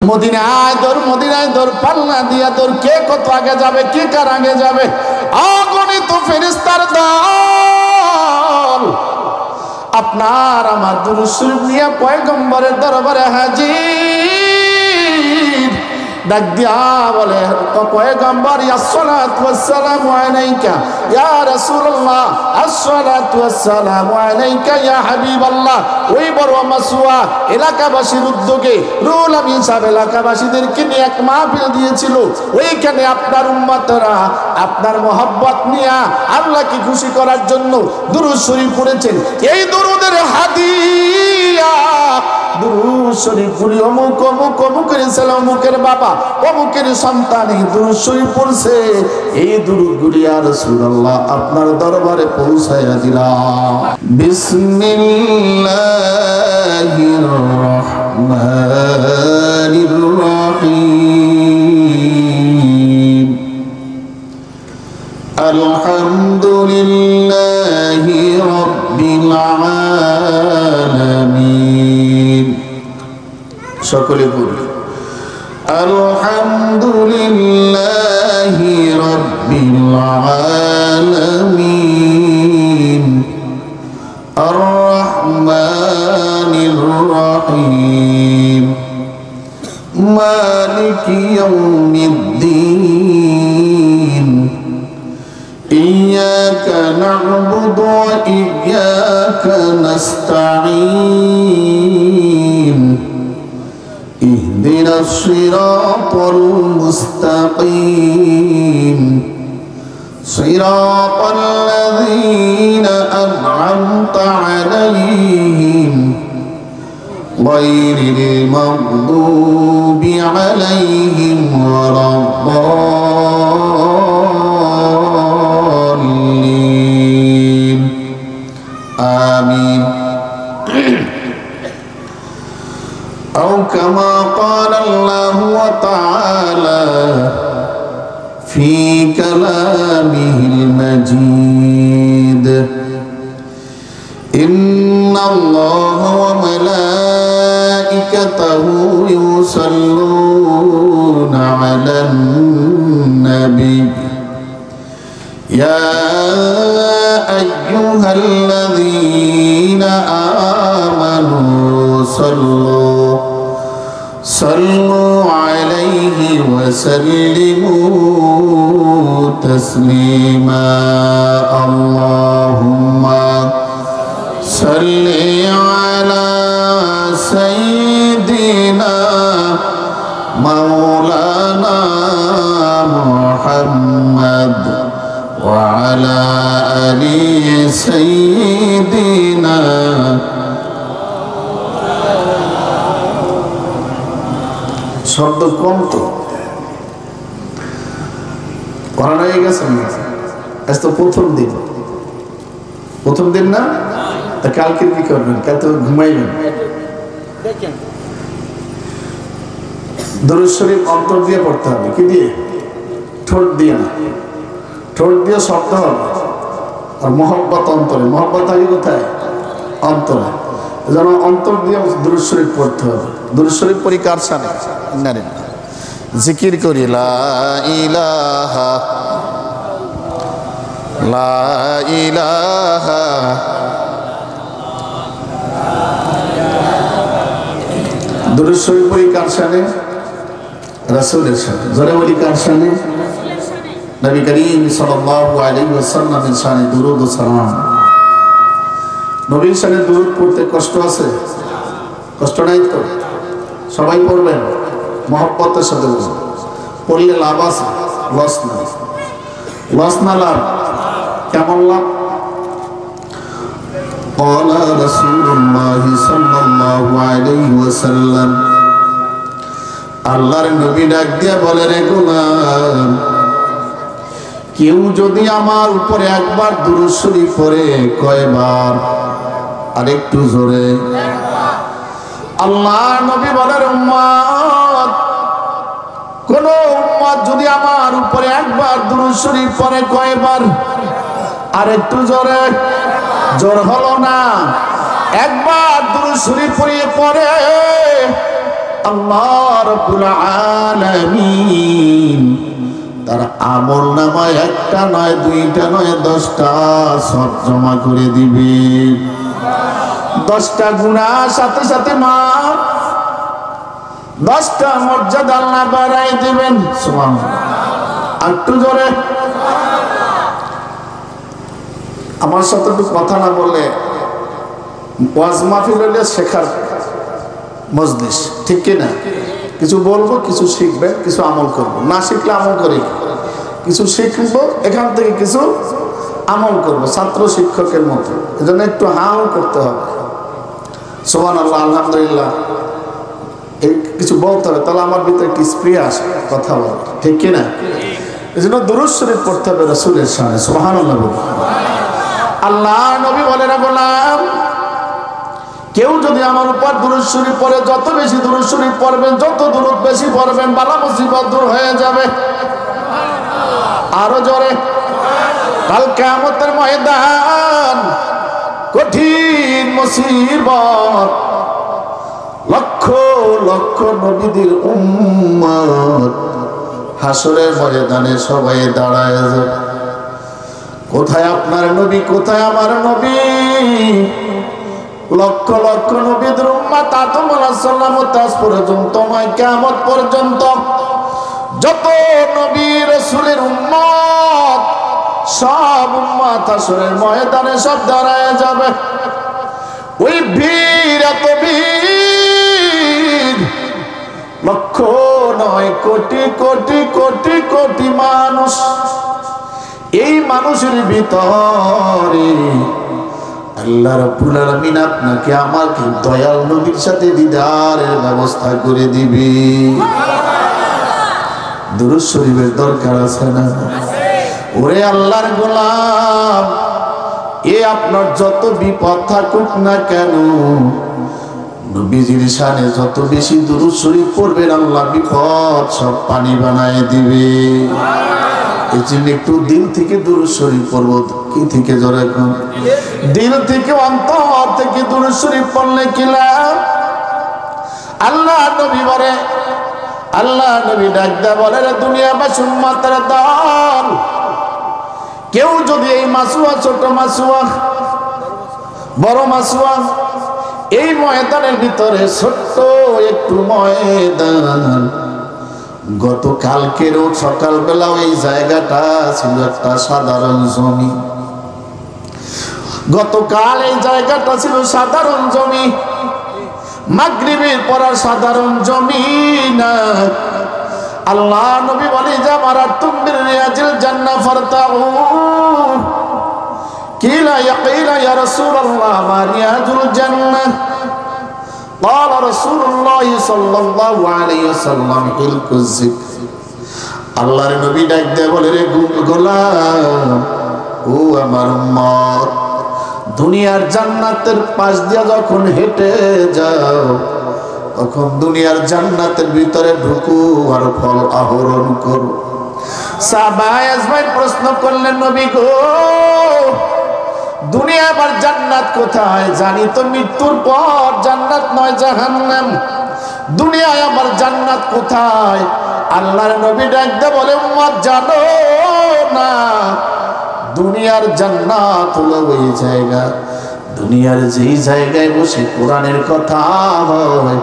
মদিনায় দৌড় পাল্লা দিয়া দৌড়, কে কত আগে যাবে, কে কার আগে যাবে। অগণিত ফেরেশতার দল আপনার আমার দুরূদ শরীফ নিয়ে পয়গম্বরের দরবারে হাজির। ডাক দিয়া বলে, পয়গম্বর আসসালাতু ওয়াসসালামু আলাইকা ইয়া রাসূলুল্লাহ, আসসালাতু ওয়াসসালামু আলাইকা ইয়া হাবিবাল্লাহ। ওই বড় মাসুয়া এলাকাবাসীর উদ্যোগে রুহুল আমিন সাহেব এলাকাবাসীদেরকে নিয়ে এক মাহফিল দিয়েছিল। ওইখানে আপনার উম্মতরা আপনার মহব্বত নিয়ে আল্লাহকে খুশি করার জন্য দুরূদ শরীফ পড়েছেন। এই দুরূদের হাদিয়া দুরূদ শরীফ পড়ি অমুক অমুক অমুকের ছেলে, অমুকের বাবা, অমুকের সন্তান এই দুরূদ শরীফ পড়ছে। এই দুরূদগুলি ইয়া রাসূলুল্লাহ আপনার দরবারে পৌঁছায়া দিলাম। বিসমিল্লাহির রহমানির রহিম। আলহামদুলিল্লাহি রাব্বিল আলামিন। সকলে বলি আলহামদুলিল্লাহি রাব্বিল আলামিন আর রহমানির রহিম মালিকি ইয়াউমিদ্দিন ইয়্যাকা না'বুদু ওয়া ইয়্যাকা নাস্তাঈন اهدنا الصراط المستقيم صراط الذين أنعمت عليهم غير المغضوب عليهم ولا الضالين آمين أو كما قال الله تعالى في كلامه المجيد إن الله وملائكته يصلون على النبي يا أيها الذين آمنوا صلوا عليه وسلموا تسليما اللهم صل على سيدنا مولانا محمد وعلى آل سيدنا শব্দ কম তো পড়ানো হয়ে গেছে। আজ তো প্রথম দিন না, তা কালকে কি করবেন? কাল তো ঘুমাইবেন। দুরূদ শরীফ অন্তর দিয়ে পড়তে হবে। কি দিয়ে? ঠোঁট দিয়ে না, ঠোঁট দিয়ে শব্দ হবে। আর মহব্বত অন্তরে, মহব্বত থাকে কোথায়? অন্তরে। যেন অন্তর দিয়ে দুরূদ শরীফ পড়তে হবে। দুরূদ শরীফ পড়ি কার সামনে? জিকির করি লা ইলাহা লা ইলাহা দুরূদ শরীফ পড়ি কার সামনে? রাসূলের সামনে। জোরে বলি কার সামনে? নবী করিম সাল্লাল্লাহু আলাইহি ওয়াসাল্লামের সামনে দুরূদ ও সালাম। নবীর সামনে দুরূদ পড়তে কষ্ট আছে? কষ্ট নাই তো? সবাই পড়বেন মহব্বতের সাথে। পড়লে লাভ আছে, লস নাই। লস না লাভ? কেমন লাভ? قال رسول الله صلى الله عليه وسلم আল্লাহর নবী ডাক দিয়া বলে, রে গোলাম, কেউ যদি আমার উপরে একবার দুরূদ শরীফ পড়ে, কয়বার? আরেকটু জোরে। আল্লাহ নবী বলেন, উম্মত, কোন উম্মত যদি আমার উপরে একবার দুরূদ শরীফ পড়ে, কয়বার? আরেকটু জোরে। জোর হলো না। একবার দুরূদ শরীফ পড়িয়ে পড়ে আল্লাহ রাব্বুল আলামিন তার আমল নামায় একটা নয়, দুইটা নয়, 10টা সব জমা করে দিবে। 10টা গুনাহ সাথে সাথে মাফ, 10টা মর্যাদা আল্লাহ বাড়াই দিবেন। সুবহানাল্লাহ। একটু জোরে আমার সাথে একটু কথা না বললে, ওয়াজ মাহফিল হলে শেখার মজলিস, ঠিক কিনা? কিছু বলবো, কিছু শিখবেন, কিছু আমল করবো। না শিখলে আমল করি, কিছু শিখবো এখান থেকে, কিছু আমল করবো, ছাত্র শিক্ষকের মতো। এজন্য একটু হাও করতে হবে। সুবহানাল্লাহ, আলহামদুলিল্লাহ, এই কিছু বলতে হবে, তাহলে আমার ভিতরে একটি স্প্রিয় আসে কথা বল, ঠিক কিনা? এই জন্য দুরূদ শরীফ পড়তে হবে রাসূলের শানে। সুবহানাল্লাহ। আল্লাহ নবী বলেন, গোলাম কেউ যদি আমার উপর দুরূদ শরীফ পড়ে, যত বেশি দুরূদ শরীফ পড়বেন, যত দুরূদ বেশি পড়বেন, বালা মুসিবত দূর হয়ে যাবে। আরো জোরে। কাল কিয়ামতের ময়দান কঠিন মুসিবত, লক্ষ লক্ষ নবীদের উম্মত হাসরের ময়দানে সবাই দাঁড়ায় যাবে। কোথায় আপনার নবী, কোথায় আমার নবী? লক্ষ লক্ষ নবীদের উম্মত আদম আলাইহিস সালাম তাস পর্যন্ত নয়, কিয়ামত পর্যন্ত যত নবী রাসূলের উম্মত, সব উম্মত হাসরের ময়দানে সব দাঁড়ায় যাবে। ওই ভিড়, এত ভিড়, লক্ষ নয়, কোটি কোটি কোটি কোটি মানুষ। এই মানুষের ভিতরে আল্লাহ রাব্বুল আলামিন আপনাকে আমাকে দয়াল নবীর সাথে দিদারের ব্যবস্থা করে দিবে। দুরূদ শরীফের দরকার আছে না? ওরে আল্লাহর গোলাম, এ আপনার যত বিপদ থাকুক না কেন, নবীজির শানে যত বেশি দুরূদ শরীফ পড়বেন, আল্লাহ বিপদ সব পানি বানায় দিবে। এই জন্য একটু দিল থেকে দুরূদ শরীফ পড়ব। কি থেকে? জোরে কোন? দিল থেকে, অন্তর থেকে দুরূদ শরীফ পড়লে কি লাভ? আল্লাহ নবী বলে, আল্লাহ নবী ডাক দেয়া বলে, রে দুনিয়াবাসী উম্মতের দল, কেউ যদি এই মাসুয়া, ছোট মাসুয়া, বড় মাসুয়া, এই ময়দানের ভিতরে ছোট্ট একটু ময়দান, গতকালকেরও সকালবেলা এই জায়গাটা ছিল একটা সাধারণ জমি। গতকাল এই জায়গাটা ছিল সাধারণ জমি, মাগরিবের পর আর সাধারণ জমি না। আল্লাহ নবী বলে, যা মারাতুম বিরিয়াজিল জান্নাহ ফারতাউ। কিলা ইয়া রাসূলুল্লাহ, মা রিয়াজুল জান্নাহ? قال رسول الله صلى الله عليه وسلم حلق الذكر। আল্লাহর নবী ডাক দেয়া বলে, রে গোলাম, ও আমার উম্মত, দুনিয়ার জান্নাতের পাশ দিয়ে যখন হেঁটে যাও, তখন দুনিয়ার জান্নাতের ভিতরে ঢুকো আর ফল আহরণ করো। সাহাবায়ে আজমাইন প্রশ্ন করলেন, নবী গো, দুনিয়া আবার জান্নাত কোথায়? জানি তো মৃত্যুর পর জান্নাত নয় জাহান্নাম। দুনিয়ায় আবার জান্নাত কোথায়? আল্লাহর নবী ডাক দিয়ে বলে, উম্মত জানো না, দুনিয়ার জান্নাত হলো ওই জায়গা, দুনিয়ার যেই জায়গায় বসে কোরআনের কথা হয়,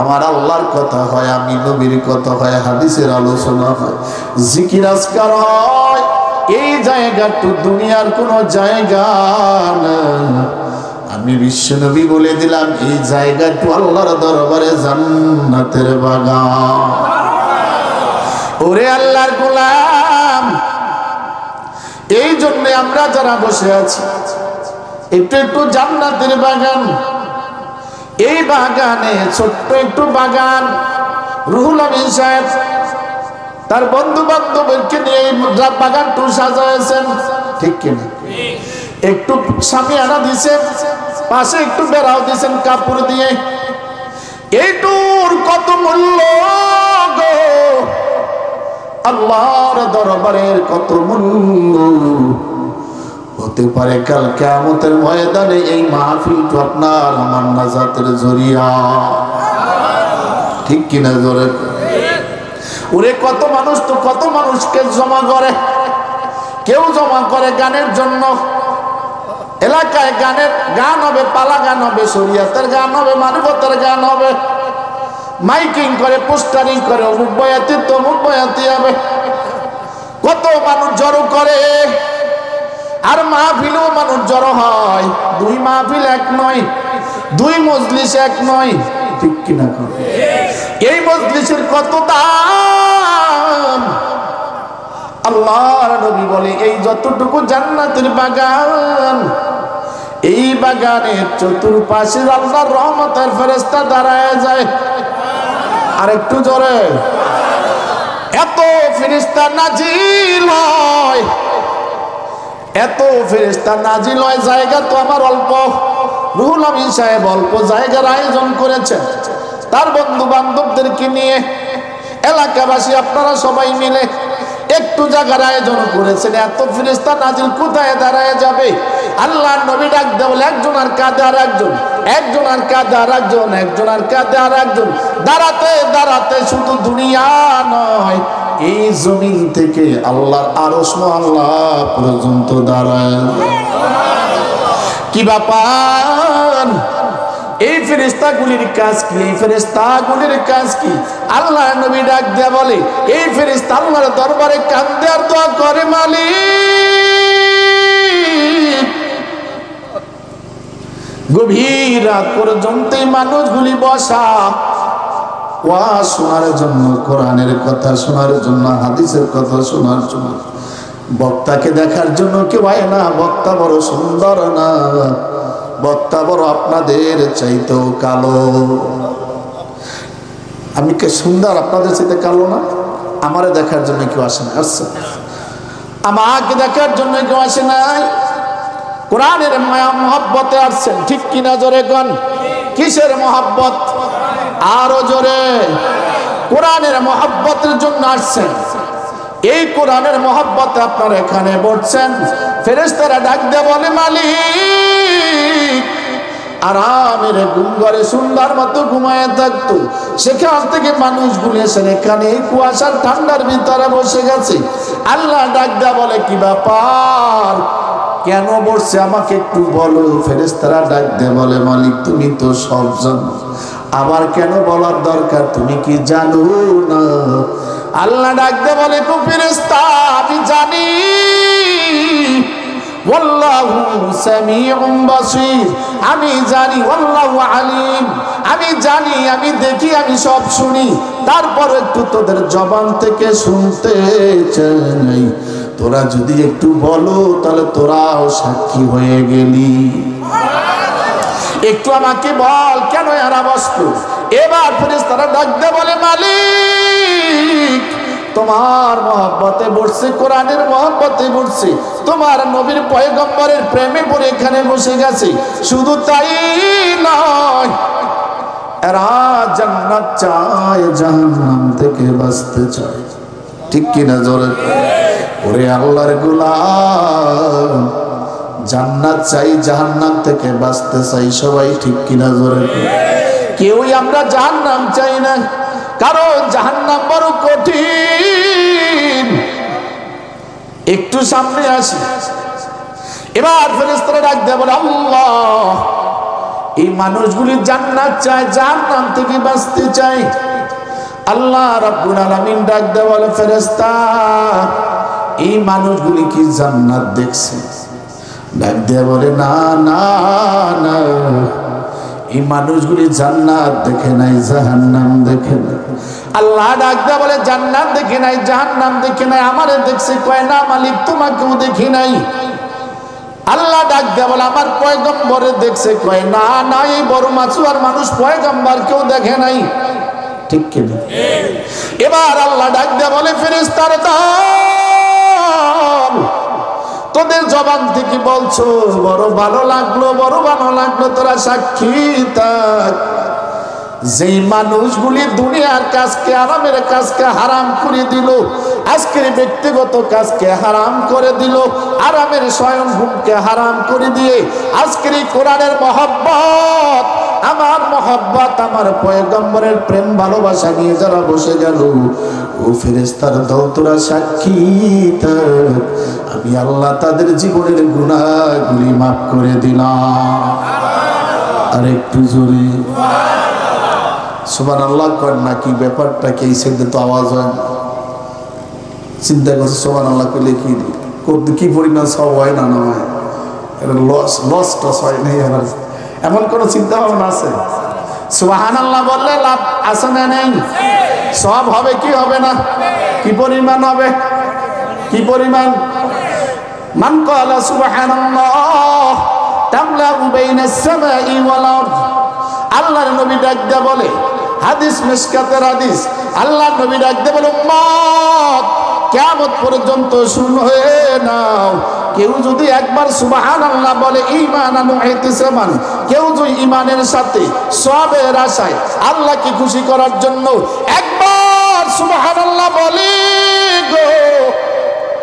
আমার আল্লাহর কথা হয়, আমি নবীর কথা হয়, হাদিসের আলোচনা হয়, জিকির আজকার হয়। এই জায়গাটা দুনিয়ার কোনো জায়গা না। আমি বিশ্ব নবী বলে দিলাম, এই জায়গাটা আল্লাহর দরবারে জান্নাতের বাগান। ওরে আল্লাহর গোলাম, এই জন্য আমরা যারা বসে আছি, একটু একটু জান্নাতের বাগান, এই বাগানে ছোট্ট একটু বাগান, রুহুল আমিন সাহেব তার বন্ধু বান্ধবকে নিয়ে এই বাগানটু সাজাইছেন, ঠিক কিনা? একটু সামিয়ানা দিয়েছেন, পাশে একটু বেড়াও দিয়েছেন কাপড় দিয়ে। এইটুর কত মূল্য গো, আল্লাহর দরবারের কত মূল্য হতে পারে। কাল কিয়ামতের ময়দানে এই মাহফিলটা আপনার আমার নাজাতের জরিয়া। ঠিক কিনা জোরে? ওরে কত মানুষ তো কত মানুষকে জমা করে, কেউ জমা করে গানের জন্য, এলাকায় গান হবে, পালা গান হবে, শরীয়তের গান হবে, মানবতের গান হবে, মাইকিং করে, পোস্টারিং করে, অমুক বয়াতি তমুক বয়াতি হবে, কত মানুষ জড়ো করে। আর মাহফিলেও মানুষ জড়ো হয়, দুই মাহফিল এক নয়, দুই মজলিস এক নয়, ঠিক কিনা? এই মজলিসের কত দাম! আল্লাহর নবী বলে এই যতটুকু জান্নাতের বাগান, এই বাগানের চতুর্পাশে আল্লাহর রহমতের ফেরেশতা দাঁড়ায় যায়। আর একটু জোরে, এত ফেরেশতা নাজিল হয়, এত ফেরেশতা নাজিল হয়, জায়গা তো আমার অল্প। রুহুল আমিন সাহেব অল্প জায়গার আয়োজন করেছেন, তার বন্ধু বান্ধবদেরকে নিয়ে, এলাকাবাসী আপনারা সবাই মিলে একটু জায়গার আয়োজন করেছেন। এত ফেরেশতা নাজিল কোথায় দাঁড়ায় যাবে? আল্লাহর নবী ডাক দেয় বলে একজন আর কাঁধে আর একজন, একজন আর কাঁধে আর একজন, একজন আর কাঁধে আর একজন, দাঁড়াতে দাঁড়াতে শুধু দুনিয়া নয়, এই জমিন থেকে আল্লাহর আরশ আল্লাহ পর্যন্ত দাঁড়ায়। কি ব্যাপার? এই ফেরেশতাগুলির কাজ কি? এই ফেরেশতাগুলির কাজ কি? আল্লাহ নবী ডাক দিয়া বলে এই ফেরেশতা আল্লাহর দরবারে কান্দে আর দোয়া করে, মালিক গভীর রাত পর্যন্ত এই মানুষগুলি বসা ওয়াজ শোনার জন্য, কোরআনের কথা শোনার জন্য, হাদিসের কথা শোনার জন্য, বক্তাকে দেখার জন্য কেউ হয় না। বক্তা বড় সুন্দর না, বক্তা বড় আপনাদের চাইতেও কালো। আমি কে সুন্দর আপনাদের চাইতে কালো না? আমারে দেখার জন্য কেউ আসে না, আসছে আমাকে দেখার জন্য কেউ আসে নাই, কোরআনের মায়া মহব্বতে আসছেন, ঠিক কিনা জোরে গন? কিসের মহব্বত? আরো জোরে, কোরআনের মহব্বতের জন্য আসছেন। এই কোরআনের মহব্বতে আপনারা এখানে বসছেন। ফেরেশতারা ডাক দিয়ে বলে মালিক আরামের ঘুম ঘরে সুন্দর মতো ঘুমায় থাকতো, সেখান থেকে মানুষগুলো এসে এখানে এই কুয়াশার ঠান্ডার ভিতরে বসে গেছে। আল্লাহ ডাক দিয়া বলে কি ব্যাপার, কেন বসছে আমাকে একটু বলো। ফেরেশতারা ডাক দিয়ে বলে মালিক তুমি তো সব জানো, আবার কেন বলার দরকার, তুমি কি জানো না? আল্লাহ ডাক দিয়ে বলে কো ফেরেশতা আমি জানি, ওয়াল্লাহু সামিউম বাসীর, আমি জানি, ওয়াল্লাহু আলিম, আমি জানি, আমি দেখি, আমি সব শুনি, তারপর একটু তোদের জবান থেকে শুনতে চাই। তোরা যদি একটু বলো তাহলে তোরাও সাক্ষী হয়ে গেলি। একটু আমাকে বল কেন এরা বসলো? এবার ফেরেশতারা ডাক দিয়ে বলে মালিক তোমার মহব্বতে বসছে, কোরআনের মহব্বতে বসছে, তোমার নবীর পয়গম্বরের প্রেমে পড়ে এখানে বসে গেছে। শুধু তাই নয়, এরা জান্নাত চায়, জাহান্নাম থেকে বাঁচতে চায়, ঠিক কিনা জোরে? ওরে আল্লাহর গোলাম, জান্নাত চাই, জাহান্নাম থেকে বাঁচতে চাই সবাই, ঠিক কিনা জোরে? কেউই আমরা জাহান্নাম চাই না, কারণ জাহান্নাম বড় কঠিন। একটু সামনে আসি, এবার ফেরেশতারা ডাক দেয় বলে আল্লাহ এই মানুষগুলি জান্নাত চায়, জাহান্নাম থেকে বাঁচতে চায়। আল্লাহ রাব্বুল আলামিন ডাক দেয় বলে ফেরেশতা এই মানুষগুলি কি জান্নাত দেখছে? ডাক দেয়া বলে না না না, এই মানুষগুলি জান্নাত দেখে নাই, জাহান্নাম দেখে নাই। আল্লাহ ডাক দেয়া বলে জান্নাত দেখে নাই, জাহান্নাম দেখে নাই, আমারে দেখছে। কয় না মালিক তোমাকেও দেখি নাই। আল্লাহ ডাক দেয়া বলে আমার পয়গম্বরে দেখছে। কয় না না, এই বড় মাছুয়ার মানুষ পয়গম্বর কেউ দেখে নাই, ঠিক কিনা? এবার আল্লাহ ডাক দেয়া বলে ফেরেশতার দল, তোদের জবান থেকে বলছো বড় ভালো লাগলো, বড় ভালো লাগলো, তোরা সাক্ষী থাক। যেই মানুষগুলি দুনিয়ার কাজকে, আরামের কাজকে হারাম করে দিল, আজকের ব্যক্তিগত কাজকে হারাম করে দিল, আরামের স্বয়ং ঘুমকে হারাম করে দিয়ে আজকের এই কোরআনের মহব্বত আমার মহব্বত, আমার পয়গম্বরের প্রেম ভালোবাসা নিয়ে যারা বসে গেল, ও ফেরেশতার দল তোরা সাক্ষী থাক, আমি আল্লাহ তাদের জীবনের গুনাহগুলি মাফ করে দিলাম। আর একটু জোরে সুবহানাল্লাহ কর না। কি ব্যাপারটা কি? এই সাইডে তো আওয়াজ হয় না। চিন্তা করছে সুবহানাল্লাহ করলে কি পরিমাণ সব হয় না নয়, লস টস হয় নাই। আমার এমন কোনো চিন্তা ভাবনা আছে? সুবহানাল্লাহ বললে লাভ আছে না নেই? সব হবে কি হবে না? কি পরিমাণ হবে? কি পরিমাণ? মান ক্বালা সুবহানাল্লাহ তামলাউ বাইনাস সামাই ওয়াল আরদ। আল্লাহর নবী ডাক দিয়ে বলে, হাদিস মিশকাতের হাদিস, আল্লাহর নবী ডাক দিয়ে বলে, উম্মত কিয়ামত পর্যন্ত শুরু হয়ে নাও, কেউ যদি একবার সুবহানাল্লাহ বলে ঈমানান ওয়া ইহতিসামান, কেউ যদি ঈমানের সাথে সওয়াবের আশায় আল্লাহকে খুশি করার জন্য একবার সুবহানাল্লাহ বলে গো,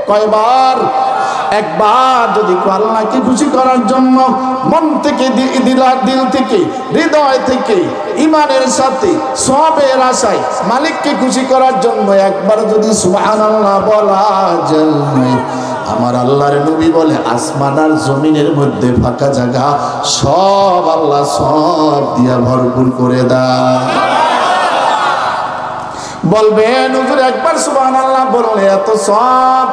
কয়বার? একবার যদি আল্লাহকে খুশি করার জন্য মন থেকে, দিল থেকে, হৃদয় থেকে, ঈমানের সাথে সওয়াবের আশায় মালিককে খুশি করার জন্য একবার যদি সুবহানাল্লাহ বলা যায়, আমার আল্লাহর নবী বলে আসমান আর জমিনের মধ্যে ফাঁকা জায়গা সব আল্লাহ সব দিয়া ভরপুর করে দেয়। বলবেন হুজুর একবার সুবহানাল্লাহ বললে এত সব,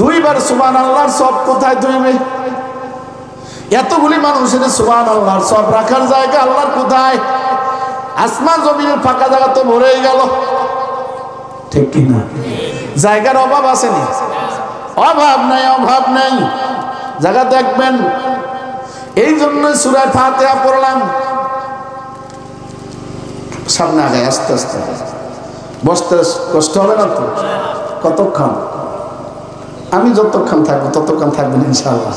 দুইবার সুবহানাল্লাহর সব কোথায় ধুইবে? এতগুলি মানুষের সুবহানাল্লাহর সব রাখার জায়গা আল্লাহর কোথায়? আসমান জমিনের ফাঁকা জায়গা তো ভরেই গেল, ঠিক কি না? জায়গার অভাব আসেনি? অভাব নাই, অভাব নাই, জায়গা দেখবেন। এই জন্য সূরা ফাতিহা পড়লাম। সামনে আগে আস্তে আস্তে বসতে কষ্ট হবে না তো? কতক্ষণ? আমি যতক্ষণ থাকবো ততক্ষণ থাকবেন ইনশাআল্লাহ।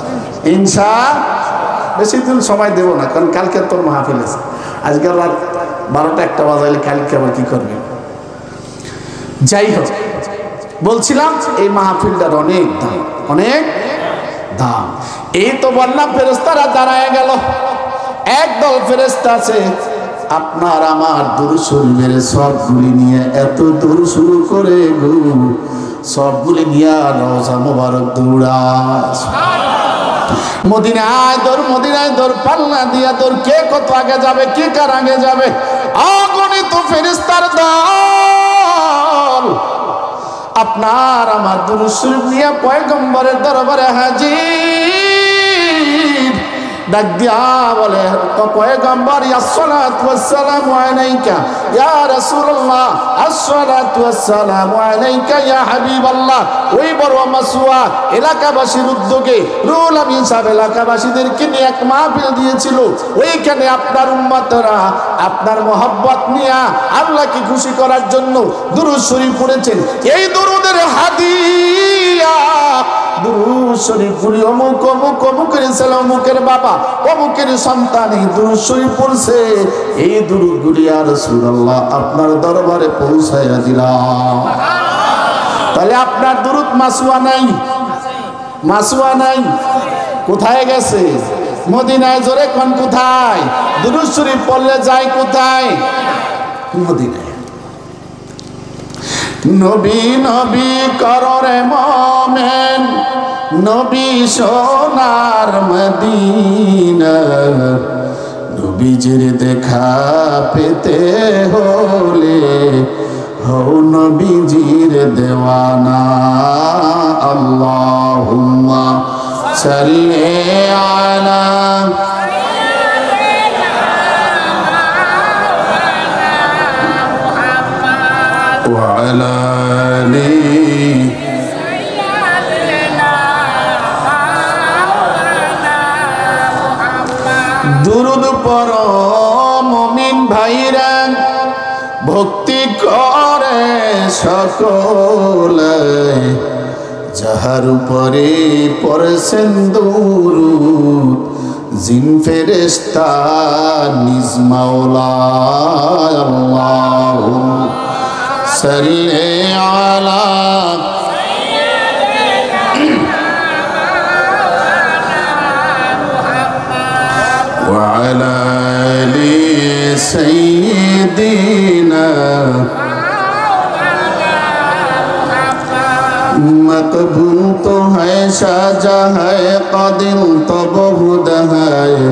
বেশি দিন সময় দেবো না, কারণ কালকে তোর মাহফিল আছে। আজকে রাত 12টা 1টা বাজাইলে কালকে আবার কি করবেন? যাই হোক, বলছিলাম এই মাহফিলটার অনেক দাম, অনেক দাম। এই তো বললাম ফেরেশতারা দাঁড়ায় গেল, একদল ফেরেশতা আছে আপনার আমার দুরূদ শরীফের সবগুলি নিয়ে এত দূর শুরু করে গো, সবগুলি নিয়ে রওজা মুবারক দৌড়ায়। মদিনায় দৌড়, মদিনায় দৌড়, পাল্লা দিয়া দৌড়, কে কত আগে যাবে, কে কার আগে যাবে। অগণিত ফেরেশতার দল আপনার আমার দুরূদ শরীফ নিয়ে পয়গম্বরের দরবারে হাজির। ডাক দিয়া বলে, পয়গম্বর আসসালাতু ওয়াসসালামু আলাইকা ইয়া রাসূলুল্লাহ, আসসালাতু ওয়াসসালামু আলাইকা ইয়া হাবিবাল্লাহ। ওই বড় মাসুয়া এলাকাবাসীর উদ্যোগে রুহুল আমিন সাহেব এলাকাবাসীদেরকে নিয়ে এক মাহফিল দিয়েছিল। ওইখানে আপনার উম্মতরা আপনার মহব্বত নিয়ে আল্লাহকে খুশি করার জন্য দুরূদ শরীফ পড়েছেন। এই দুরূদের হাদিয়া দুরূদ শরীফ গুলি অমুক অমুক অমুকের ছেলে, অমুকের বাবা, অমুকের সন্তান এই দুরূদ শরীফ পড়ছে। এই দুরূদ গুলি ইয়া রাসূলুল্লাহ আপনার দরবারে পৌঁছায়া দিলাম। তাহলে আপনার দুরূদ মাসুয়া নাই, মাসুয়া নাই, কোথায় গেছে? মদিনায়। জোরে কোন কোথায়? দুরূদ শরীফ পড়লে যায় কোথায়? মদিনায়। নবী নবী কররে মোমেন, নবী সোনার মদিনা। নবীজির দেখা পেতে হলে হও নবীজির দেওয়ানা। আল্লাহুম্মা সাল্লি আলা وعلى آل দুরূদ পড়ো মুমিন ভাইরা, ভক্তি করে সকলে, যাহার উপরে পড়ছেন দুরূদ জিন ফেরেশতা নিজ মাওলা। আল্লাহুম্মা সাল্লি আলা सैयदीना मकबूल तो है साजा है कदिल तो बहुत है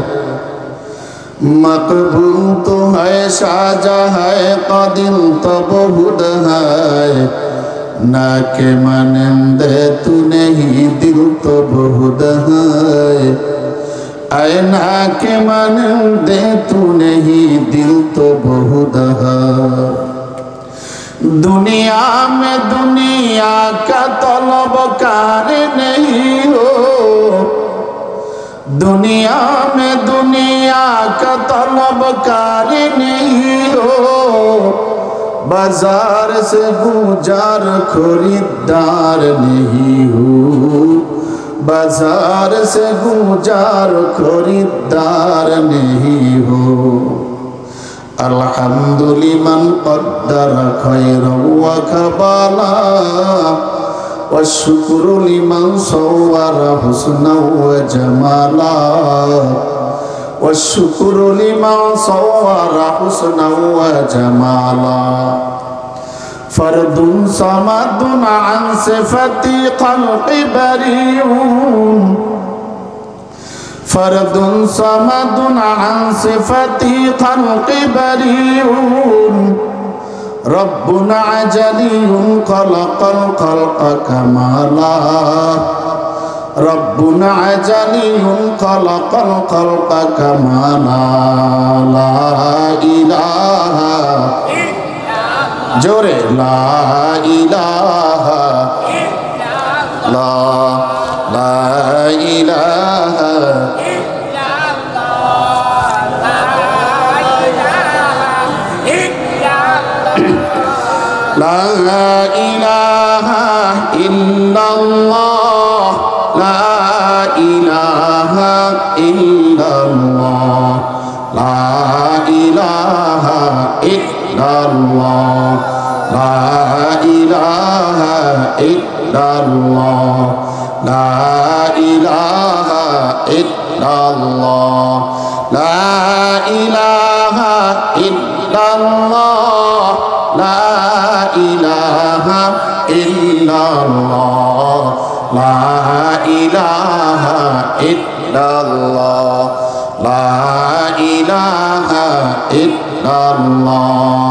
मकबूल तो है साजा है कदिल तो बहुत है ना के मानंदे तू नहीं दिल तो बहुत है ऐ ना के मानंदे तू नहीं दिल तो बहुत है दुनिया में दुनिया का तलबकार नहीं हो दुनिया में दुनिया का तलबकार नहीं हो बाजार से गुजार खरीदार नहीं हो बाजार से गुजार खरीदार नहीं हो अल्हम्दुलिल्लाह क़द्दर खैरन व कबाला वश्शुक्रु लिमन सव्वरा हुस्नन व जमाला वश्शुक्रु लिमन सव्वरा हुस्नन व जमाला फर्दुन समदुन अन सिफति खल्क़ि बरीउन फर्दुन समदुन अन सिफति खल्क़ि बरीउन रब्बुन अजलियुन खलक़ल खल्क़ कमाला रब्बुन अजलियुन खलक़ल खल्क़ कमाला ला इलाहा जोरे ला इलाहा ला इलाहा ला इलाहा इल्लल्लाह ला इलाहा इल्लल्लाह ला इलाहा इल्लल्लाह ला इलाहा इल्लल्लाह ला इलाहा इल्लल्लाह ला इलाहा इल्लल्लाह ला इलाहा इल्लल्लाह ला इलाहा इल्लल्लाह ला इलाहा इल्लल्लाह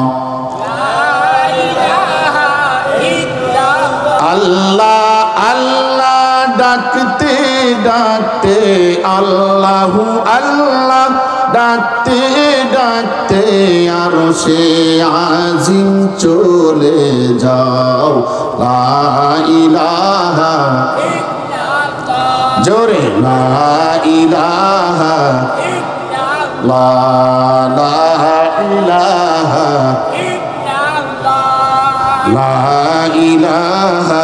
अल्लाह अल्लाह डाकते डाकते अल्लाहु अल्लाह डाकते डाकते अरशे आज़िम चले जाओ ला इलाहा जोरे ला इलाहा ला इलाहा ला इलाहा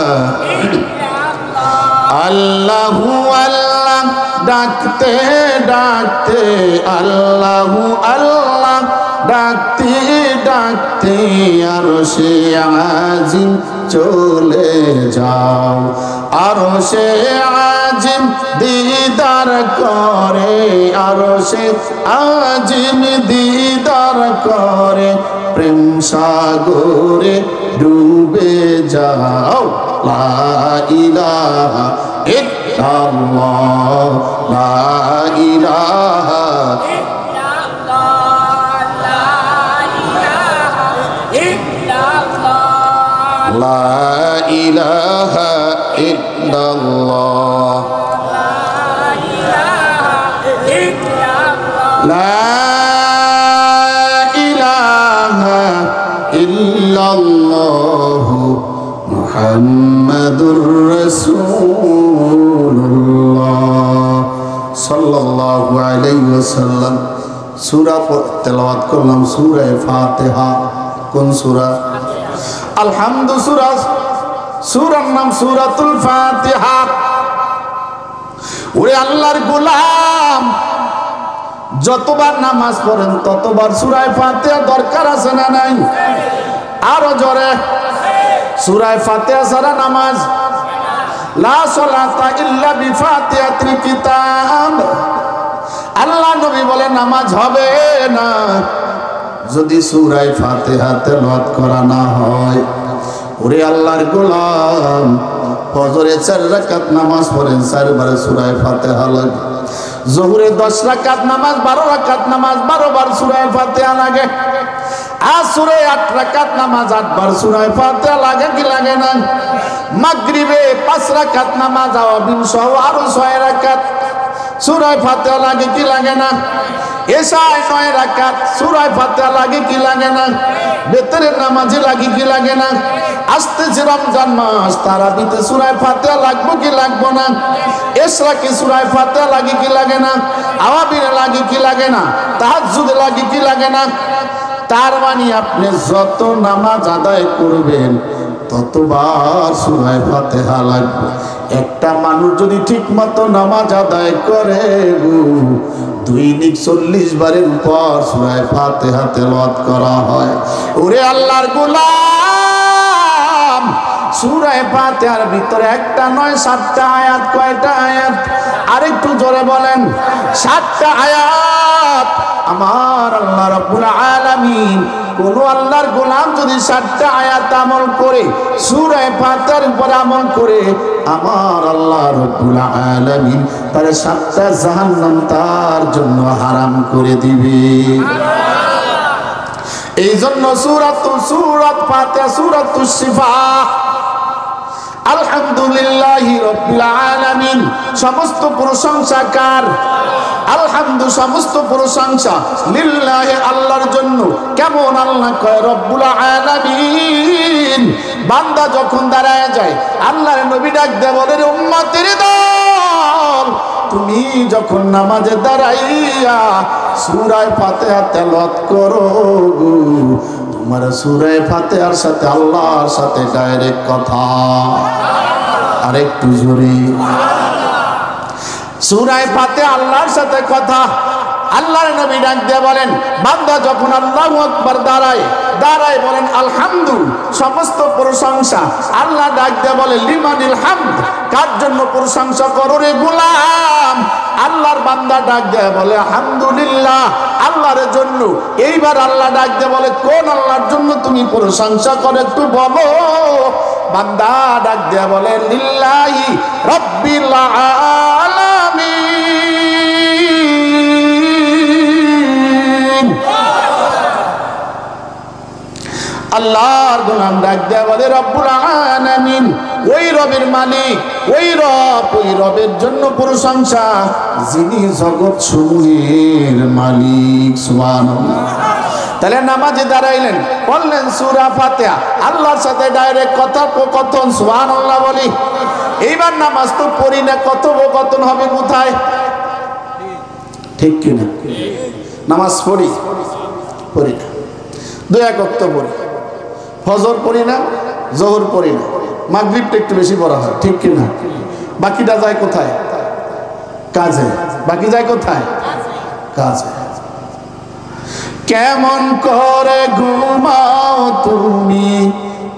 अल्लाहु अल्लाह डाकते डाकते अल्लाहु अल्लाह डाकते डाकते अरशे आज़िम चले जाओ अरशे आज़िम दीदार करे अरशे आज़िम दीदार करे प्रेम सागरे डूबे जाओ ला इलाहा इल्लल्लाह ला इलाहा ला इलाहा इल्लल्लाह ला इलाहा इल्लल्लाह मुहम्मदुर रसूलुल्लाह सल्लल्लाहु अलैहि वसल्लम सूरा तिलावत करलाम सूरा फातिहा कौन सूरा अलहम्दु सूरा सूरार नाम सूरातुल फातिहा ওরে আল্লাহর গোলাম যতবার নামাজ পড়েন ততবার সূরা ফাতিহা দরকার আছে না নাই আরো জোরে সূরা ফাতিহা ছাড়া নামাজ লা সালাতা ইল্লা বিফাতিহাতিল কিতাব আল্লাহ নবী বলে নামাজ হবে না যদি সূরা ফাতিহা তেলাওয়াত করা না হয়। ওরে আল্লাহর গোলাম, ফজরে 4 রাকাত নামাজ পড়েন, 4 বার সূরা ফাতিহা লাগে। জোহরে 10 রাকাত নামাজ, 12 রাকাত নামাজ, 12 বার সূরা ফাতিহা লাগে। আসরে 8 রাকাত নামাজ, 8 বার সূরা ফাতিহা লাগে কি লাগে না? মাগরিবে 5 রাকাত নামাজ, আওয়াবিন সহ আরো 6 রাকাত সূরা ফাতিহা লাগে কি লাগে না? এশায় 9 রাকাত সূরা ফাতিহা লাগে কি লাগে না? বেতরের নামাজে লাগে কি লাগে না? আসতেছে রমজান মাস, তারাবিতে সূরা ফাতিহা লাগবে কি লাগবে না? ইশরাকে সূরা ফাতিহা লাগে কি লাগে না? আওয়াবিনে লাগে কি লাগে না? তাহাজ্জুদে লাগে কি লাগে না? তার মানে আপনি যত নামাজ আদায় করবেন ততবার সূরা ফাতিহা লাগবে। একটা মানুষ যদি ঠিকমতো নামাজ আদায় করে দৈনিক 40 বারের উপর সূরা ফাতিহা তেলাওয়াত করা হয়। ওরে আল্লাহর গোলাম, সূরা ফাতিহার ভিতরে একটা নয় 7টা আয়াত। কয়টা আয়াত? আরেকটু জোরে বলেন। 7টা আয়াত। আমার আল্লাহ রাব্বুল আলামিন কোন আল্লাহর গোলাম যদি 7টা আয়াত আমল করে, সূরা ফাতিহার উপর আমল করে, আমার আল্লাহ রাব্বুল আলামিন তার 7টা জাহান্নাম তার জন্য হারাম করে দিবে। এই জন্য সূরাত ফাতিহা সূরাতুশ শিফা। আলহামদুলিল্লাহি রাব্বিল আলামিন, সমস্ত প্রশংসা কার? আলহামদু, সমস্ত প্রশংসা লিল্লাহি, আল্লাহর জন্য। কেমন? আল্লাহ কয় রব্বুল আলামিন। বান্দা যখন দাঁড়ায় যায়, আল্লাহর নবী ডাক দেয়, বলে রে উম্মতের দল, তুমি যখন নামাজে দাঁড়াইয়া সূরা ফাতিহা তেলাওয়াত করো, তোমার সূরা ফাতিহার সাথে আল্লাহর সাথে ডাইরেক্ট কথা। আরেকটু জোরে। সূরা ফাতিহা আল্লাহর সাথে কথা। আল্লাহর নবী ডাক দিয়ে বলেন, বান্দা যখন আল্লাহু আকবার দাঁড়ায় বলেন আলহামদু, সমস্ত প্রশংসা। আল্লাহ ডাক দিয়ে বলে লিমানিল হামদ, কার জন্য প্রশংসা করো রে গোলাম? আল্লাহর বান্দা ডাক দিয়ে বলে আলহামদুলিল্লাহ, আল্লাহর জন্য। এইবার আল্লাহ ডাক দিয়ে বলে কোন আল্লাহর জন্য তুমি প্রশংসা করো একটু বলো। বান্দা ডাক দিয়ে বলে লিল্লাহি রাব্বিল আলামিন। আল্লাহর গোলাম ডাক দেয়া বলে রব্বুল আলামিন, ওই রবের মালিক, ওই রবের জন্য প্রশংসা যিনি জগৎ সমূহের মালিক। সুবহানাল্লাহ। তাহলে নামাজে দাঁড়াইলেন, পড়লেন সূরা ফাতিহা, আল্লাহর সাথে ডাইরেক্ট কথোপকথন। সুবহানাল্লাহ বলি। এইবার নামাজ তো পড়ি না, কথোপকথন হবে কোথায়? ঠিক কিনা? নামাজ পড়ি না, 2 ওয়াক্ত পড়ি। ফজর পড়ি না, জোহর পড়ি না, মাগরিবটা একটু বেশি পড়া হয়, ঠিক কিনা? বাকিটা যায় কোথায়? কাজে। বাকি যায় কোথায়? কাজে। কেমন করে ঘুমাও তুমি,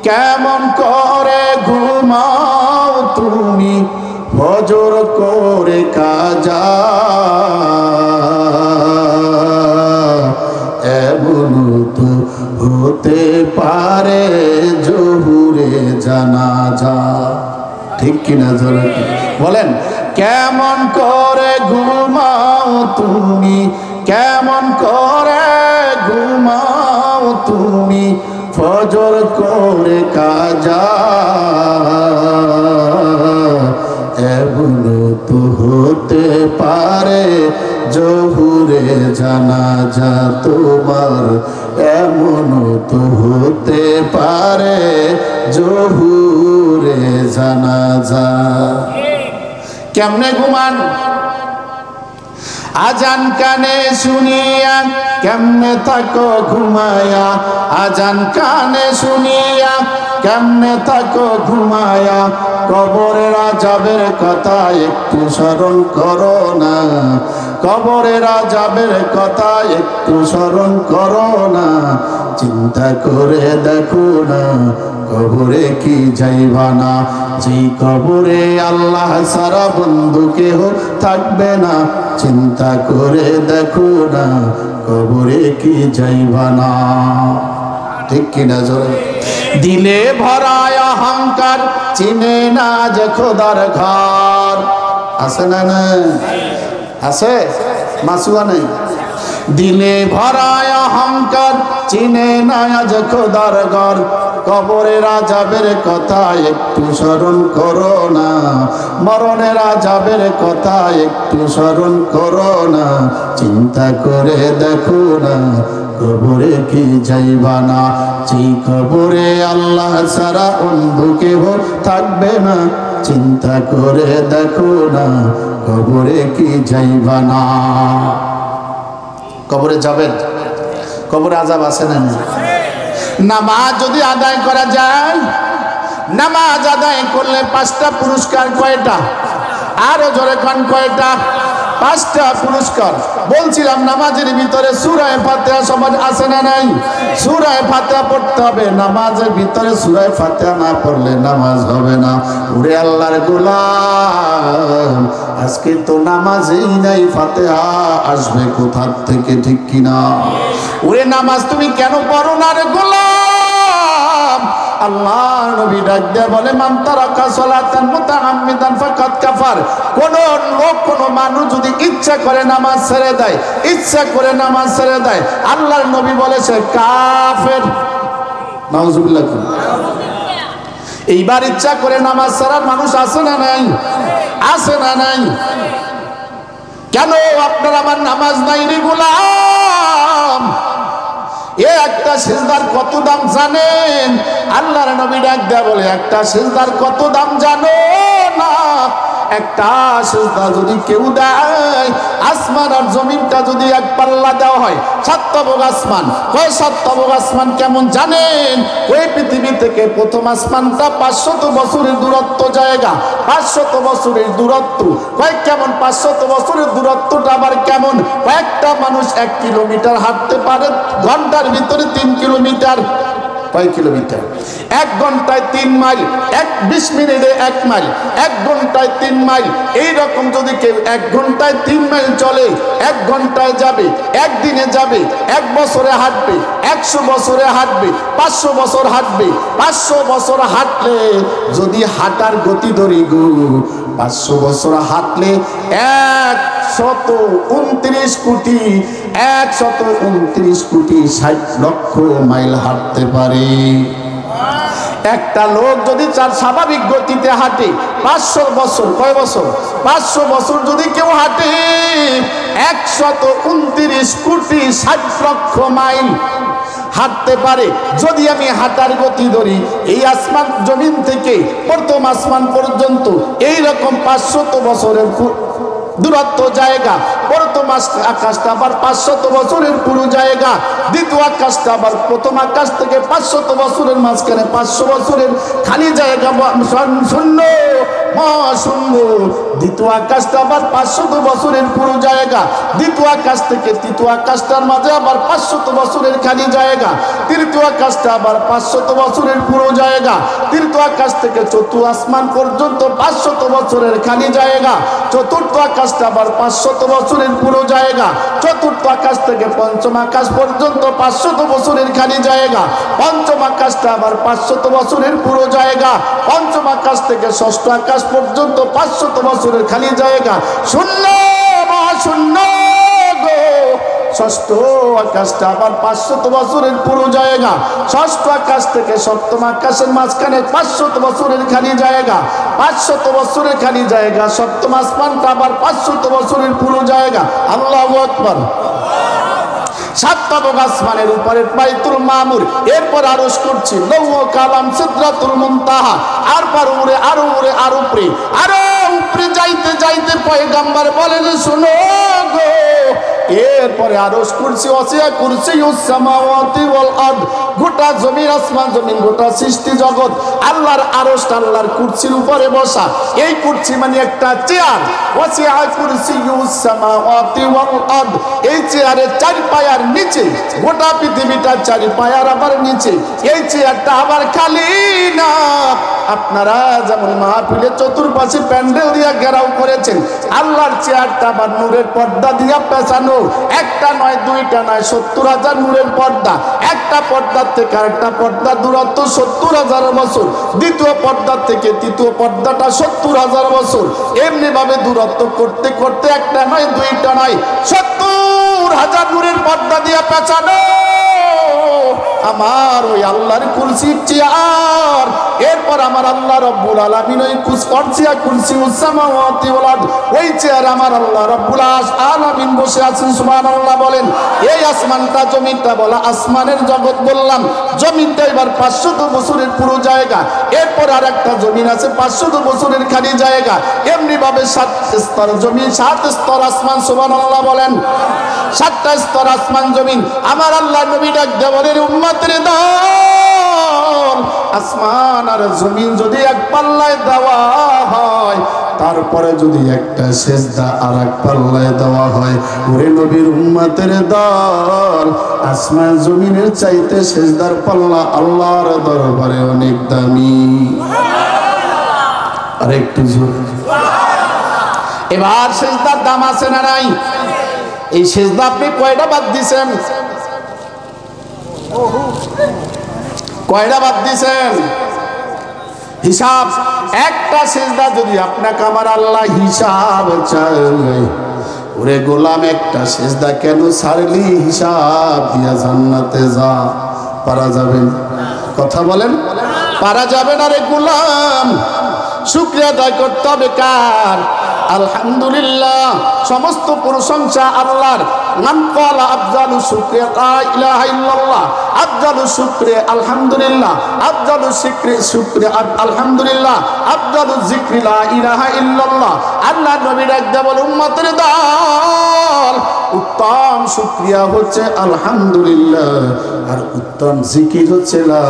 কেমন করে ঘুমাও তুমি, ফজর করে কাজা, এমন তো হতে পারে জোহরে জানাজা। ঠিক কিনা? জোরে বলেন। কেমন করে ঘুমাও তুমি, কেমন করে ঘুমাও তুমি, ফজর করে কাজা, এমন তো হতে পারে জোহরে জানাজা তোমার, এমন তো হতে পারে জোহরে জানাজা। কেমনে ঘুমান? আজান কানে শুনিয়া কেমনে থাকো ঘুমায়া, আজান কানে শুনিয়া কেমনে থাকো ঘুমায়া, কবরের আযাবের কথা একটু স্মরণ করো না, কবরের আযাবের কথা একটু স্মরণ করো না, চিন্তা করে দেখো না কবরে কি যাইবা না, যেই কবরে আল্লাহ সারা বন্ধু কেহ থাকবে না, চিন্তা করে দেখো না কবরে কি যাইবা না। ঠিক কিনা জোরে? দিলে ভরায় অহংকার, চিনে না যে খোদার ঘর। আছে না? না আছে? মাসুয়া নেই। দিলে ভরায় অহংকার, চিনে না যে খোদার ঘর। কবরের আযাবের কথা একটু স্মরণ করো না, মরণের আযাবের কথা একটু স্মরণ করো না। চিন্তা করে দেখো না কবরে কি যাইবা না। যেই কবরে আল্লাহ ছাড়া অন্য কেহ থাকবে না। চিন্তা করে দেখো না কবরে কি যাইবা না। কবরে যাবেন, কবরে আযাব আছে না? নামাজ যদি আদায় করা যায়, নামাজ আদায় করলে 5টা পুরস্কার। কয়টা? আরো জোরে কোন কয়টা? 5টা পুরস্কার। বলছিলাম নামাজের ভিতরে সূরা ফাতিহা সমাজ আছে না নাই? সূরা ফাতিহা পড়তে হবে। নামাজের ভিতরে সূরা ফাতিহা না পড়লে নামাজ হবে না। ওরে আল্লাহর গোলাম, আজকে তো নামাজেই নাই, ফাতিহা আসবে কোথা থেকে? ঠিক কিনা? ওরে নামাজ তুমি কেন পড়ো না রে গোলাম? আল্লাহ নবী ডাক দিয়ে বলে, মান তারাকা সালাতান মুতাআম্মিদান ফাকাদ কাফার। কোন লোক, কোন মানুষ যদি ইচ্ছা করে নামাজ ছেড়ে দেয়, ইচ্ছা করে নামাজ ছেড়ে দেয়, আল্লাহর নবী বলে সে কাফের। নাউজুবিল্লাহ। এইবার ইচ্ছা করে নামাজ ছাড়ার মানুষ আছে না নাই? আছে না নাই? কেন আপনার আমার নামাজ নাই রে গোলাম? এ একটা সিজদার কত দাম জানেন? আল্লাহর নবী ডাক দেয়া বলে, একটা সিজদার কত দাম জানো না? একটা সিজদা যদি কেউ দেয়, আসমান আর জমিনটা যদি এক পাল্লা দেওয়া হয়, 7 তবক আসমান। কয় 7 তবক আসমান কেমন জানেন? ওই পৃথিবী থেকে প্রথম আসমানটা 500 বছরের দূরত্ব জায়গা। 500 বছরের দূরত্ব। কয় কেমন 500 বছরের দূরত্বটা আবার কেমন? কয়েকটা মানুষ 1 কিলোমিটার হাঁটতে পারে ঘন্টার ভিতরে 3 কিলোমিটার। কয় কিলোমিটার? 1 ঘন্টায় 3 মাইল, 20 মিনিটে 1 মাইল, 1 ঘন্টায় 3 মাইল। এইরকম যদি কেউ 1 ঘন্টায় 3 মাইল চলে, 1 ঘন্টায় যাবে, 1 দিনে যাবে, 1 বছরে হাঁটবে, 100 বছরে হাঁটবে, 500 বছর হাঁটবে। 500 বছর হাঁটলে যদি হাঁটার গতি ধরি গো, 500 বছর হাঁটলে 129 কোটি 60 লক্ষ মাইল হাঁটতে পারে। একটা লোক যদি তার স্বাভাবিক গতিতে হাঁটে 500 বছর, কয় বছর? 500 বছর যদি কেউ হাঁটে 129 কোটি 60 লক্ষ মাইল হাঁটতে পারে। যদি আমি হাঁটার গতি ধরি, এই আসমান জমিন থেকে প্রথম আসমান পর্যন্ত এইরকম 500 বছরের দূরত্ব জায়গা। প্রথম আকাশটা আবার 500 বছরের পুরো জায়গা। দ্বিতীয় আকাশটা আবার প্রথম আকাশ থেকে 500 বছরের মাঝখানে 500 বছরের খালি জায়গা, শূন্য মহাশূন্য। দ্বিতীয় আকাশটা আবার 500 বছরের পুরো জায়গা। দ্বিতীয় আকাশ থেকে তৃতীয় আকাশটার মাঝে আবার 500 বছরের খালি জায়গা। তৃতীয় আকাশটা আবার 500 বছরের পুরো জায়গা। তৃতীয় আকাশ থেকে চতুর্থ আসমান পর্যন্ত 500 বছরের খালি জায়গা। চতুর্থ আকাশটা আবার 500 বছরের পুরো জায়গা। চতুর্থ আকাশ থেকে পঞ্চম আকাশ পর্যন্ত 500 বছরের খালি জায়গা। পঞ্চম আকাশটা আবার 500 বছরের পুরো জায়গা। পঞ্চম আকাশ থেকে ষষ্ঠ আকাশ পর্যন্ত 500 বছরের খালি জায়গা। শূন্য মহাশূন্য গো। ষষ্ঠ আকাশটা আবার 500 বছরের পুরো জায়গা। ষষ্ঠ আকাশ থেকে সপ্তম আকাশের মাঝখানে 500 বছরের খালি জায়গা। 500 বছরের খালি জায়গা। সপ্তম আসমানটা আবার 500 বছরের পুরো জায়গা। আল্লাহু আকবার। 7 তবক আসমানের উপরে বাইতুল মামুর, এরপর আরশ কুরসি, লৌহ কালাম, সিদরাতুল মুনতাহা। আর পার উপরে, আরো উপরে, আরো উপরে, আরো উপরে যাইতে যাইতে পয়গম্বর বলেন, শুনো গো, এরপরে আরশ কুরসি, ওয়াসিয়া কুরসিয়ুস সামাওয়াতি ওয়াল আরদ। গোটা জমিন, আসমান জমিন, গোটা সৃষ্টি জগৎ আল্লাহর আরশ, আল্লাহর কুরসির উপরে বসা। এই কুরসি মানে একটা চেয়ার। ওয়াসিয়া কুরসিয়ুস সামাওয়াতি ওয়াল আরদ। এই চেয়ারের 4 পায়ার নিচে গোটা পৃথিবীটা, 4 পায়ার আবার নিচে। এই চেয়ারটা আবার খালি না। আপনারা যেমন মাহফিলে চতুর্পাশে প্যান্ডেল দিয়া ঘেরাও করেছেন, আল্লাহর চেয়ারটা আবার নূরের পর্দা দিয়া পেঁচানো। একটা নয় দুইটা নয় ৭০,০০০ নূরের পর্দা। একটা পর্দার থেকে আরেকটা পর্দা দূরত্ব ৭০,০০০ বছর, দ্বিতীয় পর্দার থেকে তৃতীয় পর্দাটা ৭০,০০০ বছর। এমনি ভাবে দূরত্ব করতে করতে একটা নয় দুইটা নয় ৭০,০০০ নূরের পর্দা দিয়ে পেঁচানো আমার ওই আল্লাহর কুরসির চেয়ার। এরপর আমার আল্লাহ রব্বুল আলামিন ওই কুরসি উসামাওয়াতি ওয়াল আরদ, ওই চেয়ার আমার আল্লাহ রব্বুল আলামিন বসে আছেন। সুবহানাল্লাহ বলেন। এই আসমানটা জমিনটা বলা আসমানের জগৎ বললাম, জমিনটা এবার ৫০০ বছরের পুরো জায়গা। এরপর আর একটা জমিন আছে ৫০০ বছরের খালি জায়গা। এমনি ভাবে ৭ স্তর জমিন, ৭ স্তর আসমান। সুবহানাল্লাহ বলেন। ৭টা স্তর আসমান জমিন। আমার আল্লাহ নবী ডাক দেয়া বলেন, উম্মতের দল, আসমান আর জমিন যদি এক পাল্লায় দেওয়া হয়, তারপরে যদি একটা সেজদা আর এক পাল্লায় দেওয়া হয়, ওরে নবীর উম্মতের দল, আসমান জমিনের চাইতে সেজদার পাল্লা আল্লাহর দরবারে অনেক দামি। আর একটু জোর। এবার সেজদার দাম আছে না নাই? এই সেজদা আপনি কয়টা বাদ দিছেন? কয়টা বাদ দিছেন? হিসাব। একটা সেজদা যদি আপনাকে আমার আল্লাহ হিসাব চায়, ওরে গোলাম একটা সেজদা কেন ছাড়লি, হিসাব দিয়া জান্নাতে যা। পারা যাবেন? কথা বলেন। পারা যাবে না রে গোলাম। শুকরিয়া আদায় করতে হবে কার? আলহামদুলিল্লাহ। সমস্ত প্রশংসা আল্লাহর। মান ক্বালা আফজালু শুকরি লা ইলাহা ইল্লাল্লাহ, আফজালু শুকরি আলহামদুলিল্লাহ, আফজালু শুকরি আলহামদুলিল্লাহ, আফজালু যিকরি লা ইলাহা ইল্লাল্লাহ। আল্লাহ নবী ডাকতে বলে, উম্মতের দল, উত্তম শুকরিয়া হচ্ছে আলহামদুলিল্লাহ, আর উত্তম জিকির হচ্ছে লা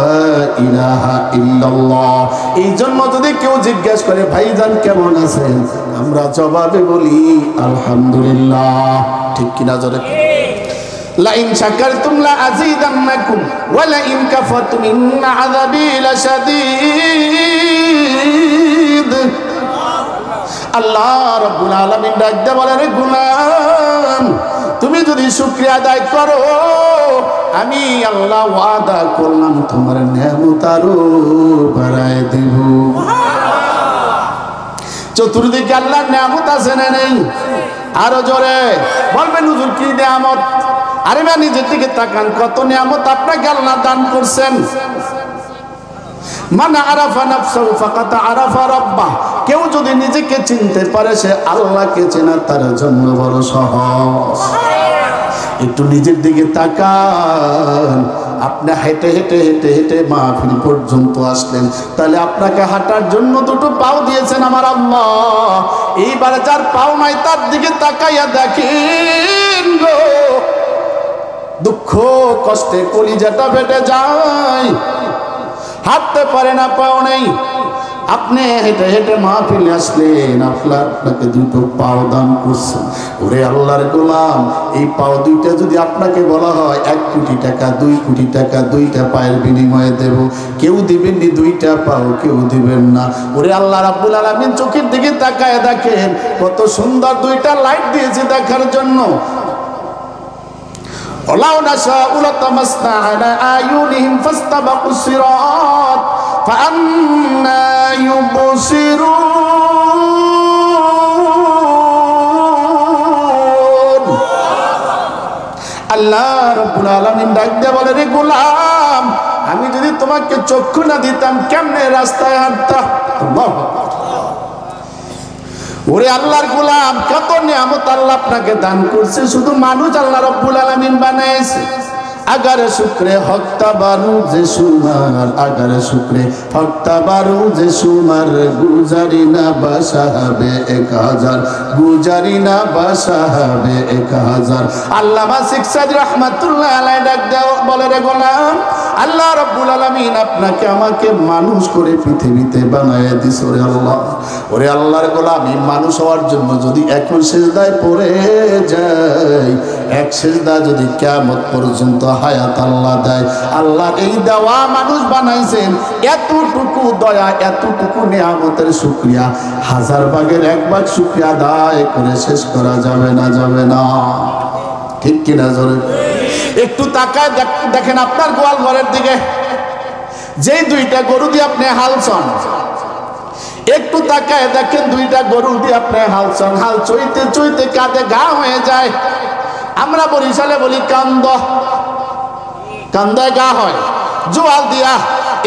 ইলাহা ইল্লাল্লাহ। এই জন্য যদি কেউ জিজ্ঞাসা করে, ভাইজান কেমন আছেন, আমরা জবাবে বলি আলহামদুলিল্লাহ। ঠিক কিনা জোরে? লা ইন শাকারতুম লা আযীদান্নাকুম ওয়া লা ইন কাফারতুম ইন্না আযাবী লাশাদীদ। আল্লাহ রাব্বুল আলামিন ডাকতে বলে, রে গোলাম, তুমি যদি শুকরিয়া আদায় করো, আমি আল্লাহ ওয়াদা করলাম তোমার নেয়ামত আরো বাড়ায় দেব। চতুর্দিকে আল্লাহর নেয়ামত আছে না নেই? আরো জোরে বলবেন, হুজুর কি নেয়ামত? আরে না, নিজের দিকে তাকান, কত নেয়ামত আপনাকে আল্লাহ দান করছেন। মান আরাফা নাফসাহু ফাকাদ আরাফা রাব্বাহ। কেউ যদি নিজেকে চিনতে পারে, সে আল্লাহকে চেনা তার জন্য বড় সহজ। একটু নিজের দিকে তাকান। আপনি হেঁটে হেঁটে হেঁটে হেঁটে মাহফিল পর্যন্ত আসলেন, তাহলে আপনাকে হাঁটার জন্য দুটো পাও দিয়েছেন আমার আল্লাহ। এইবার যার পাও নাই তার দিকে তাকাইয়া দেখেন গো, দুঃখ কষ্টে কলিজাটা ফেটে যায়, হাঁটতে পারে না, পাও নেই। আপনি হেঁটে হেঁটে মাহফিলে আসলেন, আপনাকে দুটো পাও দান করছেন। ওরে আল্লাহর গোলাম, এই পাও দুইটা যদি আপনাকে বলা হয় 1 কোটি টাকা, 2 কোটি টাকা, 2টা পায়ের বিনিময়ে দেব, কেউ দিবেন নি 2টা পাও, কেউ দিবেন না। ওরে আল্লাহ রাব্বুল আলামিন চোখের দিকে তাকায় দেখেন, কত সুন্দর 2টা লাইট দিয়েছে দেখার জন্য। ওয়ালাউ নাশাউ লাতামাসনা আলা আয়ুনিহিম ফাস্তাবাকুস সিরাত ফাআন্না ইউবসিরুন। আল্লাহ রাব্বুল আলামিন ডাক দিয়ে বলে, রে গোলাম, আমি যদি তোমাকে চক্ষু না দিতাম কেমনে রাস্তায় হাঁটতা? আল্লাহু আকবার। ওরে আল্লাহর গোলাম, কত নিয়ামত আল্লাহ আপনাকে দান করছে, শুধু মানুষ আল্লাহ রাব্বুল আলামিন বানাইছে। अगर शुक्रे हक्ता बारू जे सुमार अगर शुक्रे हक्ता बारू जे सुमार गुजारिना बासाहाबे 1000 गुजारिना बासाहाबे 1000 আল্লামা সিকসাদি রাহমাতুল্লাহ আলাইহি ডাক দাও বলে, রে গোলাম, আল্লাহ রাব্বুল আলামিন আপনাকে আমাকে মানুষ করে পৃথিবীতে বানায় দিয়েছে। ওরে আল্লাহ, ওরে আল্লাহর গোলাম, এই মানুষ হওয়ার জন্য যদি এখন সিজদায় পড়ে যায়, এক সিজদা যদি কিয়ামত পর্যন্ত হায়াত আল্লাহ দেয়, আল্লাহ এই দেওয়া মানুষ বানাইছেন, এতটুকু দয়া, এতটুকু নিয়ামতের শুকরিয়া 1000 ভাগের 1 ভাগ শুকরিয়া আদায় করে শেষ করা যাবে না, যাবে না। ঠিক কিনা জোরে? একটু তাকায় দেখেন আপনার গোয়াল ঘরের দিকে, যেই দুইটা গরু দিয়ে আপনি হালছন, একটু তাকায় দেখেন দুইটা গরু দিয়ে আপনি হালছন, হাল চইতে চইতে কাঁধে ঘা হয়ে যায়। আমরা বরিশালে বলি কান্দায় গা হয় জোয়াল দিয়া।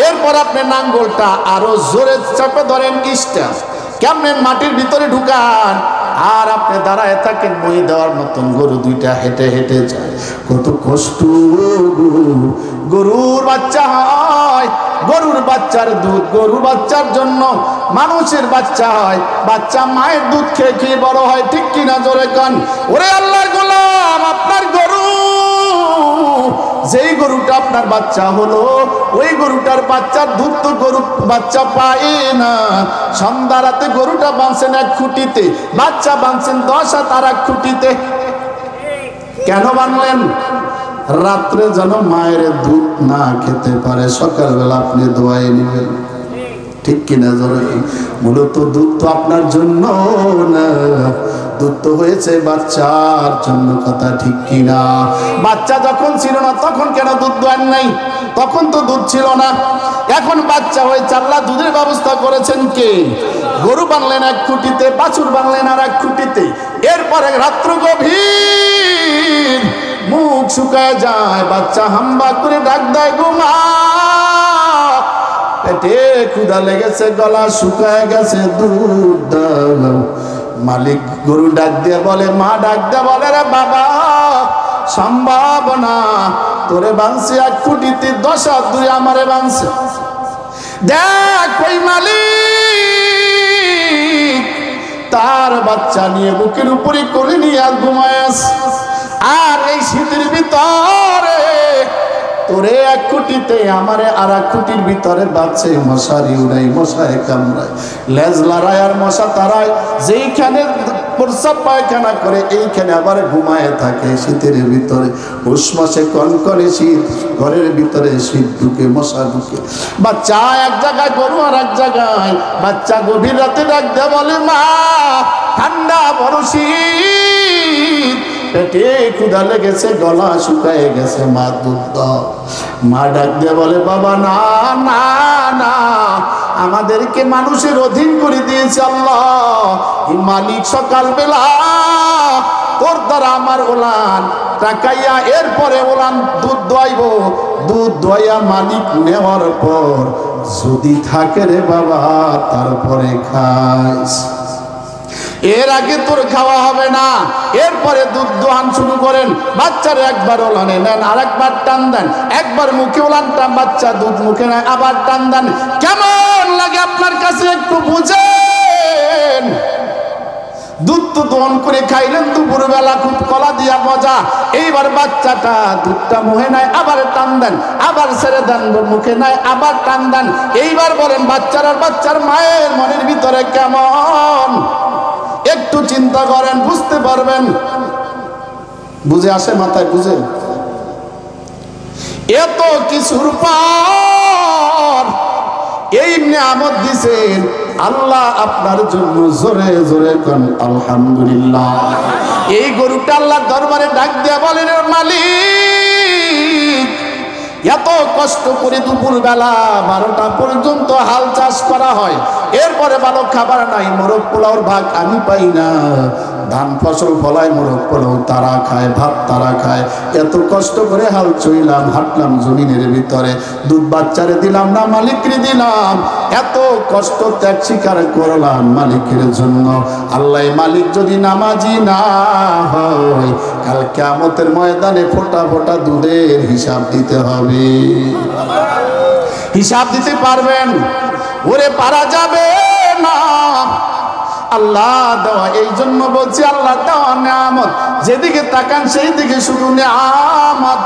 এরপর আপনি নাঙ্গলটা আরো জোরে চাপে ধরেন, ইস্টা কেমন মাটির ভিতরে ঢুকান, আর আপনি দাঁড়ায় থাকেন মই দেওয়ার মতন। গরু দুইটা হেঁটে হেঁটে যায়, কত কষ্ট। গরুর বাচ্চা হয়, গরুর বাচ্চার দুধ গরুর বাচ্চার জন্য মানুষের বাচ্চা হয়, বাচ্চা মায়ের দুধ খেয়ে খেয়ে বড় হয়। ঠিক কিনা জোরে কান? ওরে আল্লাহর গোলাম, আপনার গরু, যেই গরুটা আপনার বাচ্চা হলো, ওই গরুটার বাচ্চার দুধ তো গরু বাচ্চা পায় না। সন্ধ্যা রাতে গরুটা বাঁধছেন এক খুঁটিতে, বাচ্চা বাঁধছেন 10 হাত আর এক খুঁটিতে। কেন বাঁধলেন? রাত্রে যেন মায়ের দুধ না খেতে পারে, সকালবেলা আপনি দোয়াই নেবেন। ঠিক কিনা জোরে? মূলত দুধ তো আপনার জন্য না, দুধ তো হয়েছে বাচ্চার জন্য। কথা ঠিক কিনা? বাচ্চা যখন ছিল না তখন কেন দুধ দোয়ান নাই? তখন তো দুধ ছিল না। এখন বাচ্চা হয়েছে, আল্লাহ দুধের ব্যবস্থা করেছেন কে? গরু বানলেন এক খুঁটিতে, বাছুর বানলেন আর এক খুঁটিতে। এরপরে রাত্র গভীর, মুখ শুকায় যায়, বাচ্চা হাম্বা করে ডাক দেয়, ঘুমা। পেটে ক্ষুধা লেগেছে, গলা শুকায় গেছে, দুধ দাও। মালিক গরু ডাক দিয়ে বলে, মা ডাক দিয়ে বলে, রে বাবা সম্ভব না, তোরে বাঁধছে এক খুঁটিতে, 10 হাত দূরে আমারে বাঁধছে। দেখ ওই মালিক তার বাচ্চা নিয়ে বুকের উপরে কোলে নিয়ে আর ঘুমায় আছে। আর এই শীতের ভিতরে তোরে এক খুঁটিতে, আমারে আর এক খুঁটির ভিতরে বাচ্চে। মশারি উড়াই, মশায় কামড়ায়, লেজ লড়ায় আর মশা তারায়। যেইখানে প্রস্রাব পায়খানা করে এইখানে আবার ঘুমায় থাকে শীতের ভিতরে। পৌষ মাসে কনকনে শীত, ঘরের ভিতরে শীত ঢুকে, মশা ঢুকে। বাচ্চা এক জায়গায়, গরু আর এক জায়গায়। বাচ্চা গভীর রাতে ডাক দিয়ে বলে, মা ঠান্ডা বড় শীত, পেটে ক্ষুধা লেগেছে, গলা শুকায় গেছে, মা দুধ দাও। মা ডাক দিয়ে বলে, বাবা না না না, আমাদেরকে মানুষের অধীন করে দিয়েছে আল্লাহ। এই মালিক সকালবেলা তোর দ্বারা আমার ওলান টাকাইয়া, এরপরে ওলান দুধ দোয়াইব। দুধ দোয়াইয়া মালিক নেওয়ার পর যদি থাকে রে বাবা, তারপরে খাইস, এর আগে তোর খাওয়া হবে না। এরপরে দুধ দোহান শুরু করেন। বাচ্চার একবার ওলানে নেন, আর একবার টান দেন, একবার মুখে ওলানটা, বাচ্চা দুধ মুখে নেয়, আবার টান দেন। কেমন লাগে আপনার কাছে একটু বুঝেন। দুধ তো দোহন করে খাইলেন দুপুরবেলা, খুব কলা দিয়া মজা। এইবার বাচ্চাটা দুধটা মুখে নেয়, আবার টান দেন, আবার ছেড়ে দেন, মুখে নেয়, আবার টান দেন। এইবার বলেন বাচ্চার আর বাচ্চার মায়ের মনের ভিতরে কেমন? একটু চিন্তা করেন, বুঝতে পারবেন। বুঝে আসে মাথায়? বুঝে? এত কিছুর পর এই নিয়ামত দিছেন আল্লাহ আপনার জন্য। জোরে জোরে কোন আলহামদুলিল্লাহ। এই গরুটা আল্লাহর দরবারে ডাক দিয়া বলেন, মালিক এত কষ্ট করে দুপুরবেলা 12টা পর্যন্ত হাল চাষ করা হয়, এরপরে ভালো খাবার নাই, মোরগ পোলাওর ভাগ আমি পাই না। ধান ফসল ফলায়, মোরগ পোলাও তারা খায়, ভাত তারা খায়। এত কষ্ট করে হাল চইলাম, হাঁটলাম জমিনের ভিতরে, দুধ বাচ্চারে দিলাম না, মালিকরে দিলাম। এত কষ্ট ত্যাগ স্বীকার করলাম মালিকের জন্য। আল্লাহ মালিক যদি নামাজি না হয়, কাল কিয়ামতের ময়দানে ফোঁটা ফোঁটা দুধের হিসাব দিতে হবে। হিসাব দিতে পারবেন? ওরে পারা যাবে না। আল্লাহ দেওয়া, এই জন্য বলছি আল্লাহ দেওয়া নিয়ামত, যেদিকে তাকান সেই দিকে শুধু নিয়ামত।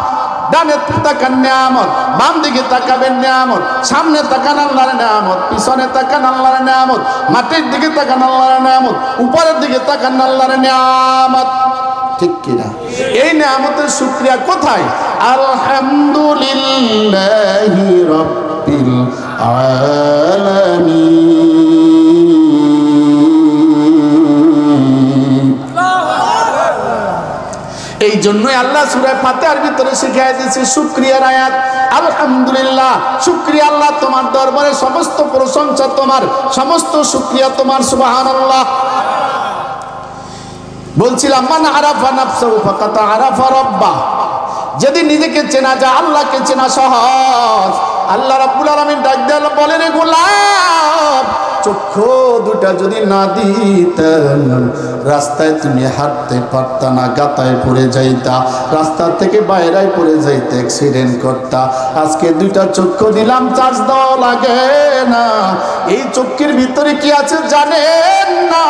ডানে তাকান নিয়ামত, বাম দিকে তাকাবেন নিয়ামত, সামনে তাকান আল্লাহর নিয়ামত, পিছনে তাকান আল্লাহর নিয়ামত, মাটির দিকে তাকান আল্লাহর নিয়ামত, উপরের দিকে তাকান আল্লাহর নিয়ামত। ঠিক কিনা? এই নিয়ামতের শুকরিয়া কোথায়? আলহামদুলিল্লাহি রাব্বিল আলামিন। এই জন্যই আল্লাহ সূরা ফাতিহার ভিতরে শিখিয়ে দিয়েছে শুকরিয়ার আয়াত। আলহামদুলিল্লাহ, শুকরিয়া আল্লাহ, তোমার দরবারে সমস্ত প্রশংসা তোমার, সমস্ত শুকরিয়া তোমার। সুবহানাল্লাহ। বলছিলাম মান আরাফা নাফসাহু ফাকাদ আরাফা রাব্বাহ, যদি নিজেকে চেনা যায় আল্লাহকে চেনা সহজ। আল্লাহ রাব্বুল আলামিন ডাক দিয়ে বলেন, রে গোলাম, চক্ষু দুটা যদি না দিতেন রাস্তায় তুমি হাঁটতে পারতা না, গাতায় পড়ে যাইতা, রাস্তা থেকে বাইরে পড়ে যাইতে, অ্যাক্সিডেন্ট করতা। আজকে দুইটা চক্ষু দিলাম, চার্জ দেওয়া লাগে না। এই চক্ষুর ভিতরে কি আছে জানেন না?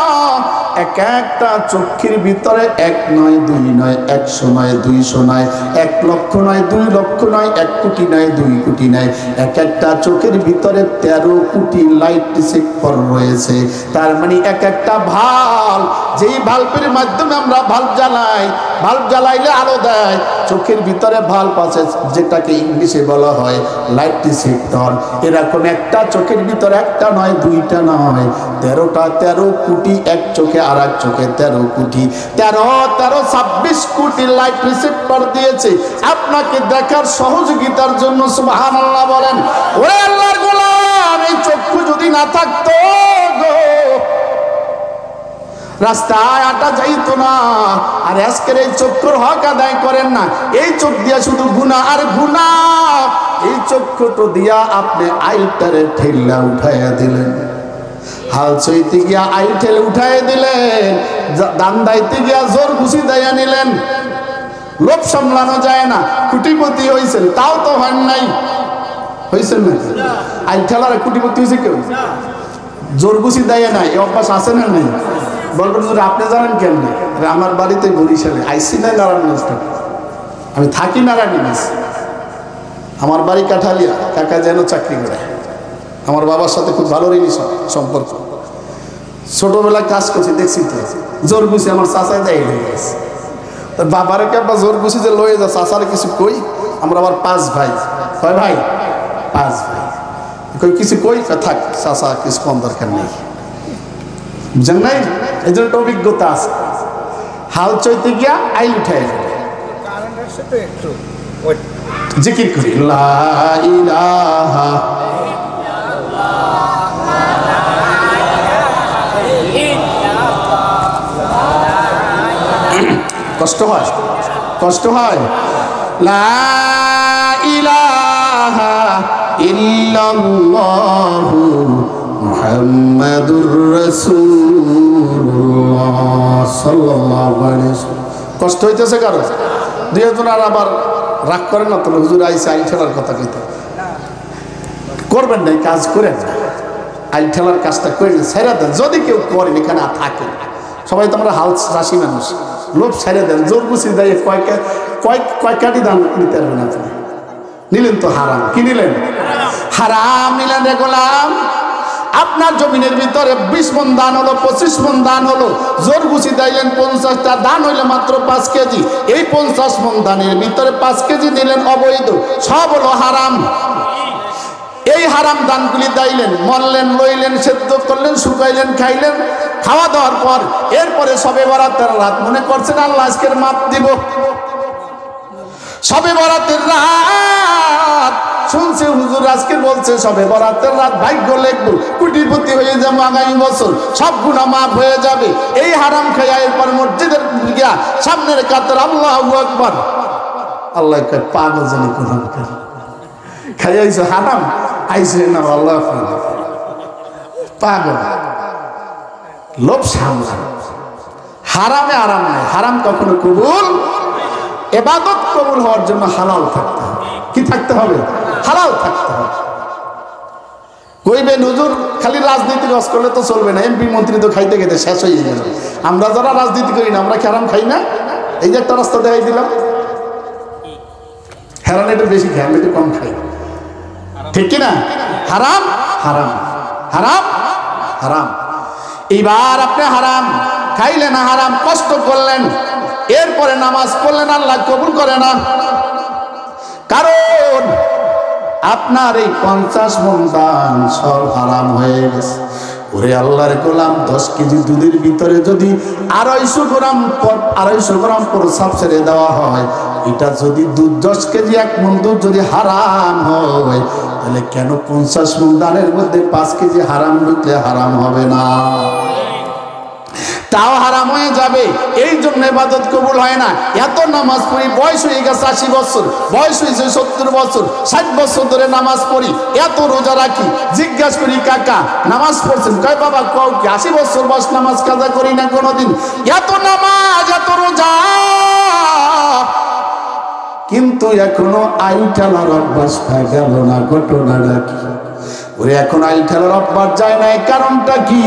এক একটা চক্ষুর ভিতরে 1 নয় 2 নয় 100 নয় 200 নয় 1 লক্ষ নয় 2 লক্ষ নয় 1 কোটি নয় 2 কোটি নয়, এক একটা চোখের ভিতরে 13 কোটি লাইট সেক্টর রয়েছে। তার মানে এক একটা ভাল্ব, যেই ভাল্বের মাধ্যমে আমরা ভাল্ব জ্বালাই, ভাল্ব জ্বালাইলে আলো দেয়, চোখের ভিতরে ভাল্ব আছে যেটাকে ইংলিশে বলা হয় লাইট সেক্টর। এরকম একটা চোখের ভিতরে একটা নয় 2টা নয় 13 কোটি, এক চোখে আর এক চোখে 13 কোটি, 26 কোটি লাইট রিসেপ্টর দিয়েছে আপনাকে দেখার সহযোগিতার জন্য। সুবহানাল্লাহ বলেন। ওরে আল্লাহর গোলাম, এই চক্ষু যদি না থাকতো গো, রাস্তায় আটা যাইতো না। আর আজকের এই চক্ষুর হক আদায় করেন না, এই চোখ দিয়া শুধু গুনাহ আর গুনাহ। এই চক্ষুটো দিয়া আপনি আইলটারে ঠেলা উঠাইয়া দিলেন, হাল চইতে গিয়া আইল ঠেলে উঠাইয়া দিলেন, দান দাইতে গিয়া জোর ঘুষি দেয়া নিলেন। লোভ সামলানো যায় না, কোটিপতি হয়েছেন তাও তো হন নাই, হয়েছেন না? আইল ঠেলার কোটিপতি হয়েছে কেউ? জোর ঘুষি দেয় না, এই অভ্যাস আছে না নাই? বলবেন আপনি জানেন কেন? আমার বাড়িতে বরিশালে আইসি নাই নারায়ণগঞ্জ, আমি থাকি নারায়ণগঞ্জ, আমার বাড়ি কাঠালিয়া, কাকা যেন চাকরি করে, আমার বাবার সাথে খুব ভালো রিলেশন সম্পর্ক, ছোটবেলায় কাজ করছি দেখছি তো। জোর গুছি আমার চাচাই দেয় গেছে, বাবারে কেবা জোর গুছি যে লয়ে যা, চাচারে কিছু কই, আমরা আবার 5 ভাই, কয় ভাই 5 ভাই, কই কিছু কই থাক চাচা কিছু কম দরকার নেই, বুঝেন নাই? এই জন্য একটা অভিজ্ঞতা আছে। হাল চইতে গিয়া আইল উঠাই জিকির করি লা ইলাহা কষ্ট হয়, কষ্ট হয়। লা ইলাহা ইল্লাল্লাহু মুহাম্মাদুর রাসূলুল্লাহ সাল্লাল্লাহু আলাইহি ওয়াসাল্লাম। কষ্ট হইতেছে কারো? 2 জন আর আবার রাগ করেন না তো, হুজুর আইসে আইল ঠেলার কথা কইতে করবেন না, কাজ করেন না, আইল ঠেলার কাজটা করে ছেড়ে দেন। যদি কেউ করেন এখানে থাকে, সবাই তো আমরা হাল চাষি মানুষ, লোভ ছেড়ে দেন। জোর গুছি দেয় কয় কাটি দাম নিতে পারবেন আপনি, নিলেন তো হারাম। কি নিলেন? হারাম নিলেন রে গোলাম। আপনার জমিনের ভিতরে 20 মণ দান হলো, 25 মণ দান হলো, জোর গুছি দিলেন 50টা, দান হইলে মাত্র 5 কেজি। এই 50 মণ দানের ভিতরে 5 কেজি দিলেন অবৈধ, সব হলো হারাম। এই হারাম দানগুলি দাইলেন, মরলেন, লইলেন, সেদ্ধ করলেন, শুকাইলেন, খাইলেন। খাওয়া দাওয়ার পর এরপরে সবে বরাতের রাত মনে করছেন আল্লাহ আজকের মাপ দিব। সবে বরাতের রাত শুনছে হুজুর আজকে বলছে সবে বরাতের রাত, ভাগ্য লিখবো, কোটিপতি হয়ে যাবো আগামী বছর, সব গুনাহ মাফ হয়ে যাবে। এই হারাম খাইয়া এরপর মসজিদের গিয়া সামনের কাতার আল্লাহু আকবার, আল্লাহ কয় পাগল জানি কোরআন খাইয়াইছো হারাম, আইছে না আল্লাহ পাগল। লোভ সামলান, হারামে আরাম নাই, হারাম কখনো কবুল। ইবাদত কবুল হওয়ার জন্য হালাল থাকতে হবে। কি থাকতে হবে? হালাল থাকতে হবে। কইবেন হুজুর খালি রাজনীতি রস করলে তো চলবে না, এমপি মন্ত্রী তো খাইতে খেতে শেষ হয়ে গেল। আমরা যারা রাজনীতি করি না, আমরা কি হারাম খাই না? এই যে একটা রাস্তা দেখাই দিলাম, হেরান একটু বেশি খাই, আমি একটু কম খাই, ঠিক কিনা? হারাম হারাম হারাম হারাম। এইবার আপনি হারাম খাইলেন, হারাম কষ্ট করলেন, এরপরে নামাজ পড়লেন, আল্লাহ কবুল করে না। কারণ আপনার এই 50 মণ দান সব হারাম হয়ে গেছে। ওরে আল্লাহর গোলাম 10 কেজি দুধের ভিতরে যদি 250 গ্রাম প্রস্রাব ছেড়ে দেওয়া হয়, এটা যদি দুধ 10 কেজি 1 মণ দুধ যদি হারাম হয়, তাহলে কেন 50 মণ ধানের মধ্যে 5 কেজি হারাম ঢুকলে হারাম হবে না? তাও হারাম হয়ে যাবে। এই জন্য ইবাদত কবুল হয় না। এত নামাজ পড়ি, বয়স হয়ে গেছে 80 বছর, বয়স হয়েছে 70 বছর, 60 বছর ধরে নামাজ পড়ি, এত রোজা রাখি। জিজ্ঞাসা করি কাকা নামাজ পড়ছেন? কয় বাবা কও কি 80 বছর বয়স নামাজ কাজা করি না কোনোদিন। এত নামাজ এত রোজা, কিন্তু এখনো আইটালার অভ্যাসটা গেল না। ঘটনাটা কি? ওরে এখন আইটালার অভ্যাস যায় না। কারণটা কি?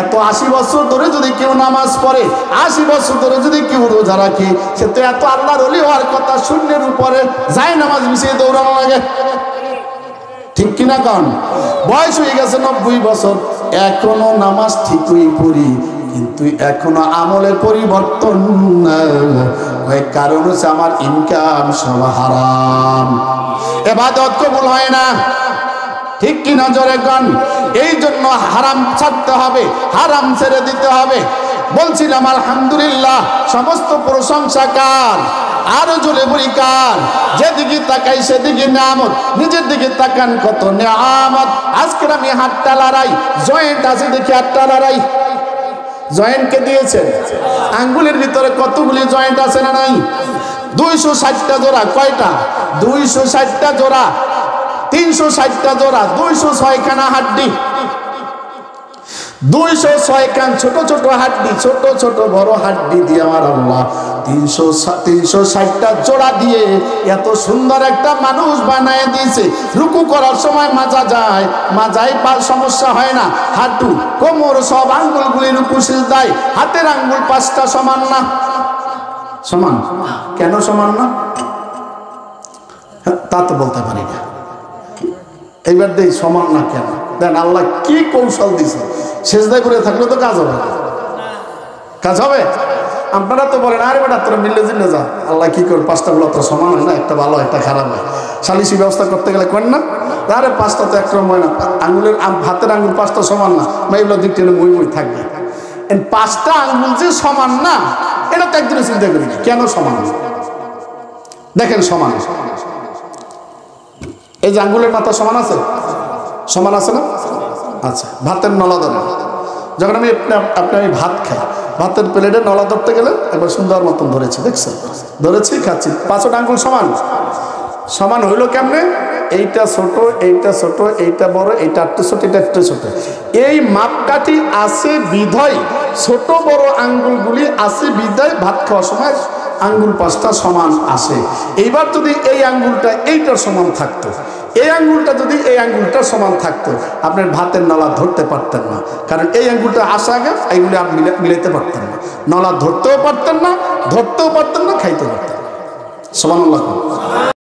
এত 80 বছর ধরে যদি কেউ নামাজ পড়ে, 80 বছর ধরে যদি কেউ রোজা রাখে, সে তো এত আল্লাহর ওলি হওয়ার কথা। শূন্যের উপরে যায় নামাজ মিশিয়ে দৌড়ানো লাগে, ঠিক কিনা? কারণ বয়স হয়ে গেছে 90 বছর, এখনো নামাজ ঠিকই পড়ি, কিন্তু এখনো আমলের পরিবর্তন। কারণ হচ্ছে আমার ইনকাম সব হারাম, ইবাদত কবুল হয় না, ঠিক কি না? জোরে গান। এই জন্য হারাম ছাড়তে হবে, হারাম ছেড়ে দিতে হবে। বলছিলাম আলহামদুলিল্লাহ, সমস্ত প্রশংসা কার? আরো জোরে বলি কার? যেদিকে তাকাই সেদিকে নিয়ামত, নিজের দিকে তাকান কত নিয়ামত। আজকে আমি হাতটা লড়াই, জয়েন্ট আছে দেখি হাতটা লড়াই। জয়েন্টকে দিয়েছেন, আঙ্গুলের ভিতরে কতগুলি জয়েন্ট আছে না নাই? 260টা জোড়া। কয়টা? 260টা জোড়া, 360টা জোড়া, 206 খানা হাড্ডি, 206 খান ছোট ছোট হাড্ডি, ছোট ছোট বড় হাড্ডি দিয়ে আমার আল্লাহ 360টা জোড়া দিয়ে এত সুন্দর একটা মানুষ বানায় দিয়েছে। রুকু করার সময় মাজা যায়, মাজায় পার সমস্যা হয় না। হাঁটু কোমর সব আঙ্গুলগুলি রুকু সিজদায়। হাতের আঙ্গুল 5টা সমান না? সমান। কেন সমান না? তা তো বলতে পারি না। এইবার দেই সমান না কেন? দেন আল্লাহ কি কৌশল দিছে। সেজদায় করে থাকলে তো কাজ হবে, কাজ হবে। আপনারা তো বলেন আরে বেটা তোরা মিললে জিলে যা। আল্লাহ কি করে 5টা গুলো তো সমান হয় না, একটা ভালো একটা খারাপ হয়। সালিসি ব্যবস্থা করতে গেলে করেন না? আরে 5টা তো একরকম হয় না, আঙ্গুলের হাতের আঙ্গুল 5টা সমান না, এগুলো দিক টেনে মই মই থাকবে। 5টা আঙ্গুল যে সমান না, এটা তো একদিনে চিন্তা করি কেন সমান। দেখেন সমান, এই যে আঙ্গুলের মাথা সমান আছে, সমান আছে না? আচ্ছা, ভাতের নলা ধরে, যখন আমি আপনি ভাত খাই, ভাতের প্লেটে নলা ধরতে গেলে একবার সুন্দর মতন ধরেছি, দেখছেন? ধরেছি, খাচ্ছি, 5টা আঙ্গুল সমান। সমান হইলো কেমনে? এইটা ছোট, এইটা ছোট, এইটা বড়, এইটা একটু ছোট, এটা একটু ছোট। এই মাপকাঠি আছে বিধায়, ছোট বড় আঙ্গুলগুলি আছে বিধায় ভাত খাওয়ার সময় আঙ্গুল 5টা সমান আসে। এইবার যদি এই আঙ্গুলটা এইটার সমান থাকতো, এই আঙ্গুলটা যদি এই আঙ্গুলটা সমান থাকতো, আপনার ভাতের নলা ধরতে পারতেন না। কারণ এই আঙ্গুলটা আসা আগে এইগুলি আর মিলাইতে পারতেন না, নলা ধরতেও পারতেন না, খাইতেও পারতেন না। সুবহানাল্লাহ।